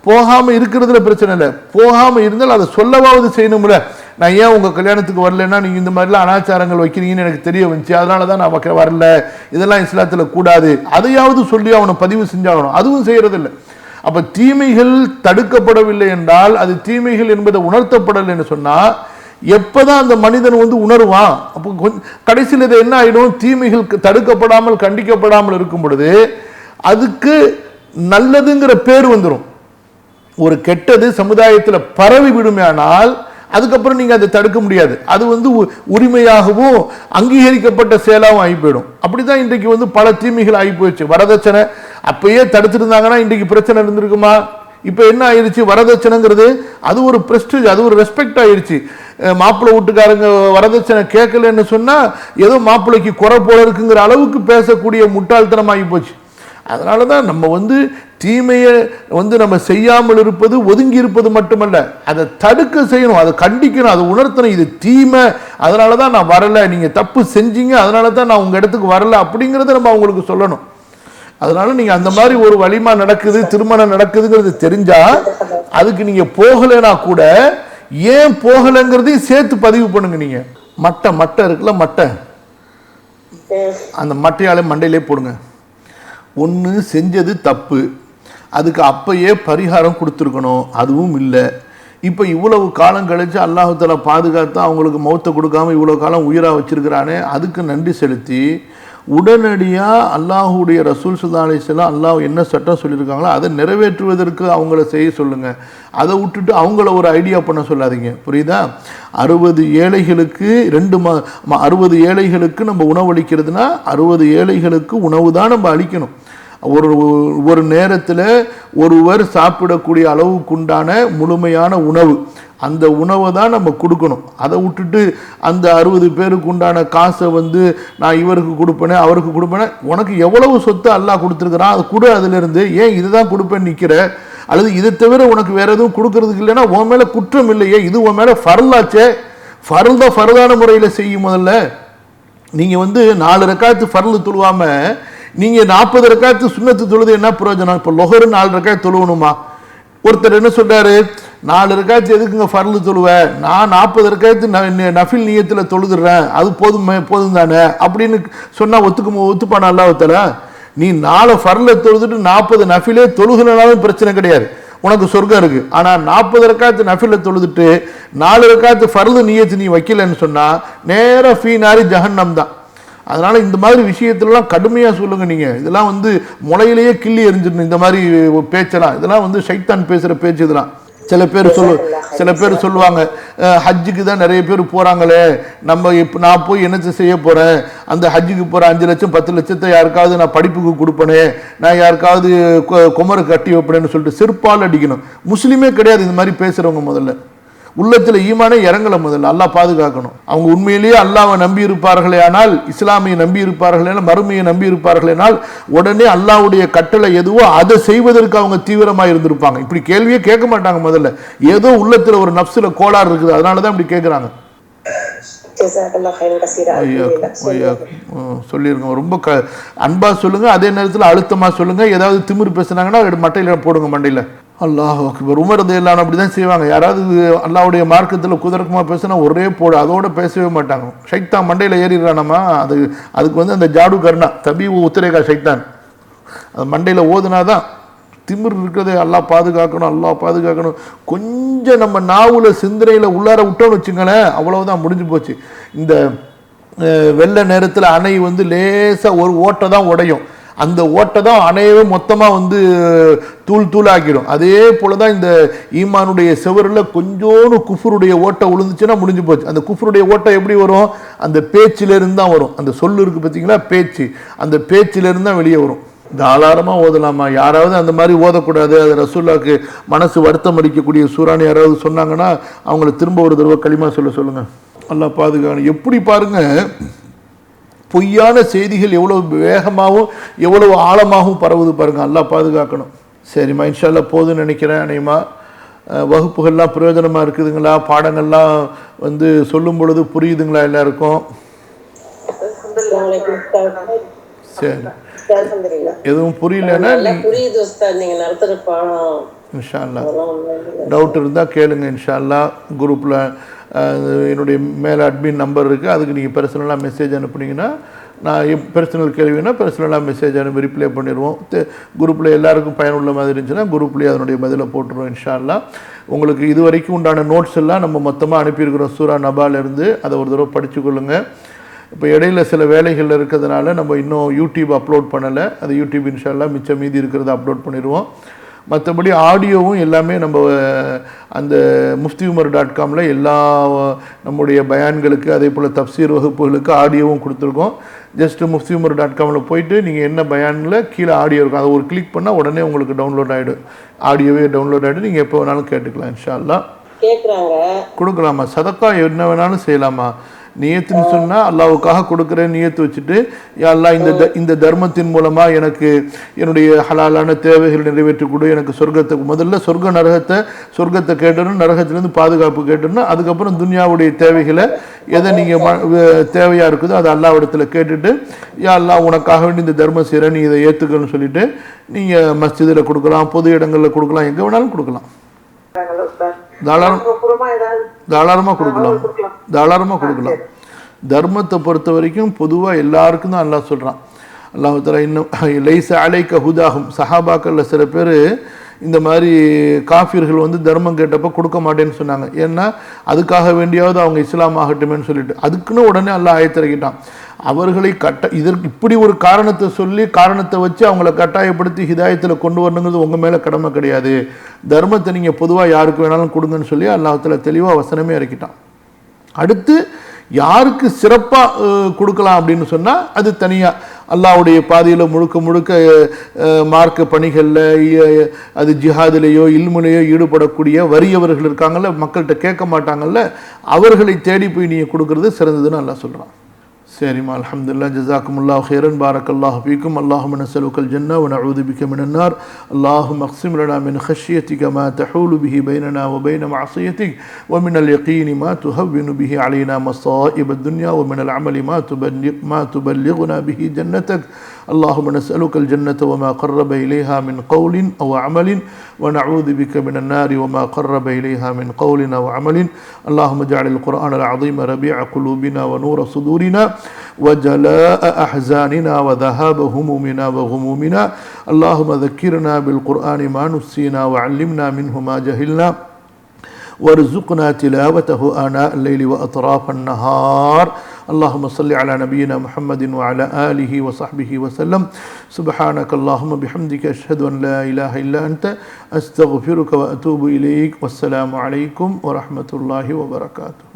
போகாமல் இருக்கிறதுல பிரச்சனை இல்லை, போகாமல் இருந்தால் அதை சொல்லவாவது செய்யணும்ல. நான் ஏன் உங்கள் கல்யாணத்துக்கு வரலன்னா நீங்கள் இந்த மாதிரிலாம் அனாச்சாரங்கள் வைக்கிறீங்கன்னு எனக்கு தெரிய வந்துச்சு, அதனால தான் நான் வரல, இதெல்லாம் இஸ்லாத்தில் கூடாது, அதையாவது சொல்லி அவனை பதிவு செஞ்சாகணும். அதுவும் செய்கிறதில்லை. அப்போ தீமைகள் தடுக்கப்படவில்லை என்றால், அது தீமைகள் என்பதை உணர்த்தப்படலைன்னு சொன்னால் எப்போதான் அந்த மனிதன் வந்து உணர்வான்? அப்போ கடைசியில் இது என்ன ஆகிடும், தீமைகள் தடுக்கப்படாமல் கண்டிக்கப்படாமல் இருக்கும் பொழுது அதுக்கு நல்லதுங்கிற பேர் வந்துடும். ஒரு கெட்டது சமுதாயத்தில் பரவி விடுமையானால் அதுக்கப்புறம் நீங்கள் அதை தடுக்க முடியாது. அது வந்து உரிமையாகவும் அங்கீகரிக்கப்பட்ட செயலாகவும் ஆகி போயிடும். அப்படி தான் இன்றைக்கு வந்து பல தீமைகள் ஆகி போயிடுச்சு. வரதட்சணை அப்பயே தடுத்துருந்தாங்கன்னா இன்றைக்கு பிரச்சனை இருந்திருக்குமா? இப்போ என்ன ஆயிடுச்சு, வரதட்சணைங்கிறது அது ஒரு பிரஸ்டீஜ், அது ஒரு ரெஸ்பெக்ட் ஆயிடுச்சு. மாப்பிள்ளை வீட்டுக்காரங்க வரதட்சணை கேட்கலன்னு சொன்னால் ஏதோ மாப்பிள்ளைக்கு குறை போல இருக்குங்கிற அளவுக்கு பேசக்கூடிய முட்டாள்தனமாகி போச்சு. அதனால தான் நம்ம வந்து தீமையை வந்து நம்ம செய்யாமல் இருப்பது, ஒதுங்கி இருப்பது மட்டுமல்ல, அதை தடுக்க செய்யணும், அதை கண்டிக்கணும், அதை உணர்த்தணும், இது தீமை, அதனால தான் நான் வரலை, நீங்கள் தப்பு செஞ்சீங்க, அதனால தான் நான் உங்கள் இடத்துக்கு வரலை அப்படிங்கிறத நம்ம அவங்களுக்கு சொல்லணும். அதனால நீங்கள் அந்த மாதிரி ஒரு வலிமா நடக்குது, திருமணம் நடக்குதுங்கிறது தெரிஞ்சா அதுக்கு நீங்கள் போகலைன்னா கூட ஏன் போகலைங்கிறதையும் சேர்த்து பதிவு பண்ணுங்க. நீங்கள் மட்டை இருக்குல்ல, மட்டை, அந்த மட்டையாலே மண்டையிலே போடுங்க. ஒன்று செஞ்சது தப்பு, அதுக்கு அப்பயே பரிகாரம் கொடுத்துருக்கணும், அதுவும் இல்லை. இப்போ இவ்வளவு காலம் கழிச்சு அல்லாஹ் தஆலா பாதுகாத்தா அவங்களுக்கு மௌத்தை கொடுக்காம இவ்வளோ காலம் உயிராக வச்சிருக்கிறானே, அதுக்கு நன்றி செலுத்தி உடனடியாக அல்லாஹுடைய ரசூல் ஸல்லல்லாஹு அலைஹி வஸல்லம் அல்லாஹ் என்ன சட்டம் சொல்லியிருக்காங்களோ அதை நிறைவேற்றுவதற்கு அவங்கள செய்ய சொல்லுங்கள். அதை விட்டுட்டு அவங்கள ஒரு ஐடியா பண்ண சொல்லாதீங்க, புரியுதா? 60 ஏழைகளுக்கு 60 ஏழைகளுக்கு நம்ம உணவளிக்கிறதுனா 60 ஏழைகளுக்கு உணவு தான் நம்ம அளிக்கணும். ஒரு நேரத்தில் ஒருவர் சாப்பிடக்கூடிய அளவுக்குண்டான முழுமையான உணவு, அந்த உணவை தான் நம்ம கொடுக்கணும். அதை விட்டுட்டு அந்த 60 பேருக்கு உண்டான காசை நான் இவருக்கு கொடுப்பேனே அவருக்கு கொடுப்பேனே, உனக்கு எவ்வளவு சொத்து அல்லாஹ் கொடுத்துருக்குறான் அது கொடு, அதிலிருந்து ஏன் இதுதான் கொடுப்பேன்னு நிற்கிற? அல்லது இதை தவிர உனக்கு வேற எதுவும் கொடுக்கறதுக்கு இல்லைன்னா உன் மேலே குற்றம் இல்லையே, இது உன் மேலே ஃபர்லாச்சே, ஃபர்தான முறையில் செய்யும். முதல்ல நீங்கள் 4 ரக்காத்து ஃபர்லு தொழுவாமல் நீங்கள் 40 ரக்காத்து சுன்னத்து தொழுது என்ன பிரயோஜனம்? இப்போ லொஹரு 4 ரக்காத்து தொழுவணுமா? ஒருத்தர் என்ன சொல்றாரு, 4 ரக்காத்து எதுக்குங்க ஃபர்லு தொழுவேன், நான் 40 ரக்காத்து நஃபில் நியத்தில் தொழுதுறேன், அது போதும் தானே அப்படின்னு சொன்னால் ஒத்துப்பானா அல்லாஹ் தஆலா? நீ 4 ஃபர்ல தொழுதுட்டு 40 நஃபிலே தொழுகனாலும் பிரச்சனை கிடையாது, உனக்கு சொர்க்கம் இருக்கு. ஆனால் 40 ரக்காத்து நஃபில தொழுதுட்டு 4 ரக்காத்து ஃபர்லு நியத்து நீ வைக்கலன்னு சொன்னால் நேராக ஃபீ நாரி ஜஹன்னம் தான். அதனால இந்த மாதிரி விஷயத்துலலாம் கடுமையாக சொல்லுங்க. நீங்கள் இதெல்லாம் முளையிலேயே கிள்ளி எரிஞ்சிடணும். இந்த மாதிரி பேச்செல்லாம் இதெல்லாம் ஷைத்தான் பேசுகிற பேச்சு. இதெல்லாம் சில பேர் சொல்லுவாங்க, ஹஜ்ஜுக்கு தான் நிறைய பேர் போகிறாங்களே, நான் போய் என்னத்தை செய்ய போகிறேன், அந்த ஹஜ்ஜுக்கு போகிற 5 லட்சம் 10 லட்சத்தை யாருக்காவது நான் படிப்புக்கு கொடுப்பேனே, நான் யாருக்காவது குமரை கட்டி வைப்பேன்னு சொல்லிட்டு செருப்பால் அடிக்கணும். முஸ்லீமே கிடையாது இந்த மாதிரி பேசுகிறவங்க. முதல்ல உள்ளத்தில் ஈமானே இறங்கல. முதல்ல அல்லாஹ் பாதுகாக்கணும். அவங்க உண்மையிலேயே அல்லாஹ்வை நம்பி இருப்பார்களே ஆனால், இஸ்லாமியை நம்பி இருப்பார்களே, மறுமையை நம்பி இருப்பார்களேனால் உடனே அல்லாஹ்வுடைய கட்டளை எதுவோ அதை செய்வதற்கு அவங்க தீவிரமாக இருந்திருப்பாங்க. இப்படி கேள்வியே கேட்க மாட்டாங்க. முதல்ல ஏதோ உள்ளத்தில் ஒரு நப்சுல கோளாறு இருக்குது, அதனால தான் இப்படி கேட்குறாங்க. சொல்லிருங்க, ரொம்ப அன்பா சொல்லுங்க, அதே நேரத்தில் அழுத்தமா சொல்லுங்க. ஏதாவது திமிரு பேசுனாங்கன்னா மட்டையில போடுங்க மண்டையில. அல்லாஹ் அக்பர். உமர் ரலியல்லாஹு அப்படிதான் செய்வாங்க. யாராவது அல்லாஹ்வுடைய மார்க்கத்தில் குதர்க்கமாக பேசினா ஒரே போடு, அதோட பேசவே மாட்டாங்க. ஷைத்தான் மண்டையில் ஏறிடுறானம்மா, அதுக்கு அந்த ஜாடு கர்ணா தபி உத்தரேகா ஷைத்தான் அது மண்டையில் ஓதுனாதான். திமிர் இருக்கிறதே அல்லாஹ் பாதுகாக்கணும், அல்லாஹ் பாதுகாக்கணும். கொஞ்சம் நம்ம நாவுல சிந்தனையில் உள்ளார விட்டோன்னு வச்சுங்களேன், அவ்வளவுதான், முடிஞ்சு போச்சு. இந்த வெள்ள நேரத்தில் அணை லேசாக ஒரு ஓட்டை தான் உடையும், அந்த ஓட்டை தான் அணையவே மொத்தமாக தூள் ஆக்கிடும். அதே போல தான் இந்த ஈமானுடைய செவரில் கொஞ்சோன்னு குஃபருடைய ஓட்டை விழுந்துச்சுன்னா முடிஞ்சு போச்சு. அந்த குஃபருடைய ஓட்டை எப்படி வரும்? அந்த பேச்சிலிருந்து தான் வரும். அந்த சொல்லு இருக்குது பார்த்தீங்களா, பேச்சு, அந்த பேச்சிலிருந்து தான் வெளியே வரும். தாராளமாக ஓதலாமா? யாராவது அந்த மாதிரி ஓதக்கூடாது, அது ரசூலுல்லாஹ்க்கு மனசு வருத்தம் அளிக்கக்கூடிய சூறான்னு யாராவது சொன்னாங்கன்னா அவங்கள திரும்ப ஒரு தடவை களிமா சொல்லுங்கள். அல்லாஹ் பாதுகாக்கணும். எப்படி பாருங்க, பொய்யான செய்திகள் எவ்வளவு வேகமாகவும் எவ்வளவு ஆழமாகவும் பரவுது பாருங்க. அல்லாஹ் பாதுகாக்கணும். சரிம்மா, இன்ஷா அல்லாஹ் போதுன்னு நினைக்கிறேன். அனைமா வகுப்புகள்லாம் பிரயோஜனமாக இருக்குதுங்களா? பாடங்கள்லாம் சொல்லும் பொழுது புரியுதுங்களா எல்லாருக்கும்? சரி, எதுவும் புரியலன்னா இன்ஷா அல்லாஹ் டவுட் இருந்தால் கேளுங்க. இன்ஷா அல்லாஹ் குரூப்பில் என்னுடைய மேலே அட்மின் நம்பர் இருக்குது, அதுக்கு நீங்கள் பர்சனலாக மெசேஜ் அனுப்புனீங்கன்னா, நான் பர்சனல் கேள்வினா பர்சனலாக மெசேஜ் அனுப்பி ரிப்ளை பண்ணிடுவோம். குரூப்பில் எல்லாருக்கும் பயனுள்ள மாதிரி இருந்துச்சுன்னா குரூப்லேயே அதனுடைய பதிலை போட்டுருவோம் இன்ஷா அல்லாஹ். உங்களுக்கு இது வரைக்கும் உண்டான நோட்ஸ் எல்லாம் நம்ம மொத்தமாக அனுப்பியிருக்கிறோம் சூரா நபாலேருந்து, அதை ஒரு தடவை படித்து கொள்ளுங்கள். இப்போ இடையில சில வேலைகள் இருக்கிறதுனால நம்ம இன்னும் யூடியூப் அப்லோட் பண்ணலை, அது யூடியூப் இன்ஷா அல்லாஹ் மிச்சம் மீதி இருக்கிறத அப்லோட் பண்ணிடுவோம். மற்றபடி ஆடியோவும் எல்லாமே நம்ம அந்த muftiumar.comல எல்லா நம்முடைய பயான்களுக்கு அதே போல் தப்சீர் வகுப்புகளுக்கு ஆடியோவும் கொடுத்துருக்கோம். ஜஸ்ட் muftiumar.comல போயிட்டு நீங்கள் என்ன பயானில் கீழே ஆடியோ இருக்கும், அதை ஒரு கிளிக் பண்ணால் உடனே உங்களுக்கு டவுன்லோட் ஆகிடும், ஆடியோவே டவுன்லோட் ஆகிடும். நீங்கள் எப்போ வேணாலும் கேட்டுக்கலாம். இன்ஷா அல்லாஹ் கொடுக்கலாமா? சதக்கா என்ன வேணாலும் செய்யலாமா? நியத்துன்னு சொன்னால் அல்லாஹ்வுக்காக கொடுக்குற நியத்து வச்சுட்டு, யா அல்லாஹ் இந்த தர்மத்தின் மூலமாக எனக்கு என்னுடைய ஹலாலான தேவைகள் நிறைவேற்றி கொடு, எனக்கு சொர்க்கத்தை, முதல்ல சொர்க்கத்தை கேட்டணும், நரகத்திலேருந்து பாதுகாப்பு கேட்டணும், அதுக்கப்புறம் துன்யாவுடைய தேவைகளை எதை நீங்கள் தேவையாக இருக்குதோ அதை அல்லாஹ்விடத்தில் கேட்டுட்டு, யா அல்லாஹ் உனக்காக வேண்டி இந்த தர்மம் செய்கிறேன், நீ இதை ஏற்றுக்கணும்னு சொல்லிட்டு நீங்கள் மஸ்ஜிதில் கொடுக்கலாம், பொது இடங்களில் கொடுக்கலாம், எங்கே வேணாலும் கொடுக்கலாம். தாராளமாக கொடுக்கலாம். தர்மத்தை பொறுத்த வரைக்கும் பொதுவாக எல்லாருக்கும் தான் அல்லாஹ் சொல்கிறான். அல்லாஹ் தஆலா இன்னும் லைஸ அலைக்க ஹுதாஹும், சஹாபாக்கள்ல சில பேர் இந்த மாதிரி காஃபிர்கள் வந்து தர்மம் கேட்டப்போ கொடுக்க மாட்டேன்னு சொன்னாங்க. ஏன்னா அதுக்காக வேண்டியாவது அவங்க இஸ்லாம் ஆகட்டுமேன்னு சொல்லிட்டு அதுக்குன்னு உடனே அல்லாஹ் ஆயத்திறக்கிட்டான். அவர்களை இதற்கு இப்படி ஒரு காரணத்தை சொல்லி காரணத்தை வச்சு அவங்கள கட்டாயப்படுத்தி ஹிதாயத்தில் கொண்டு வரணுங்கிறது உங்கள் மேலே கடமை கிடையாது. தர்மத்தை நீங்கள் பொதுவாக யாருக்கு வேணாலும் கொடுங்கன்னு சொல்லி அல்லாஹ் தஆலா தெளிவாக வசனமே இறக்கிட்டான். அடுத்து யாருக்கு சிறப்பாக கொடுக்கலாம் அப்படின்னு சொன்னால் அது தனியாக அல்லாஹ்வுடைய பாதையில் முழுக்க முழுக்க மார்க்க பணிகளில் அது ஜிஹாதிலேயோ இல்முலையோ ஈடுபடக்கூடிய வறியவர்கள் இருக்காங்கல்ல, மக்கள்கிட்ட கேட்க மாட்டாங்கல்ல, அவர்களை தேடி போய் நீங்கள் கொடுக்கறது சிறந்ததுன்னு அல்லாஹ் சொல்கிறான். சரிம்மா, அல்ஹம்துலில்லாஹ், ஜஸாக்குமுல்லாஹு ஹைரன், பாரக்கல்லாஹு ஃபீக்கும். அல்லாஹும்ம நஸ்அலுக்கல் ஜன்னah வ நஊது பிக மினன் நார். அல்லாஹும்ம அக்ஸிம் லனா மின் خشيتك ما تحول به بيننا وبين معصيتك ومن اليقين ما تهون به علينا مصائب الدنيا ومن العمل ما تبلغنا به جنتك. اللهم نسألك الجنة وما قرب إليها من قول أو عمل ونعوذ بك من النار وما قرب إليها من قول أو عمل. اللهم اجعل القرآن العظيم ربيع قلوبنا ونور صدورنا وجلاء أحزاننا وذهاب همومنا وغمومنا. اللهم ذكرنا بالقرآن ما نسينا وعلمنا منه ما جهلنا وارزقنا تلاوته آناء الليل وأطراف النهار. اللهم صل على نبينا محمد وعلى آله وصحبه وسلم. سبحانك اللهم بحمدك أشهد أن لا إله إلا أنت أستغفرك وأتوب إليك. والسلام عليكم ورحمة الله وبركاته.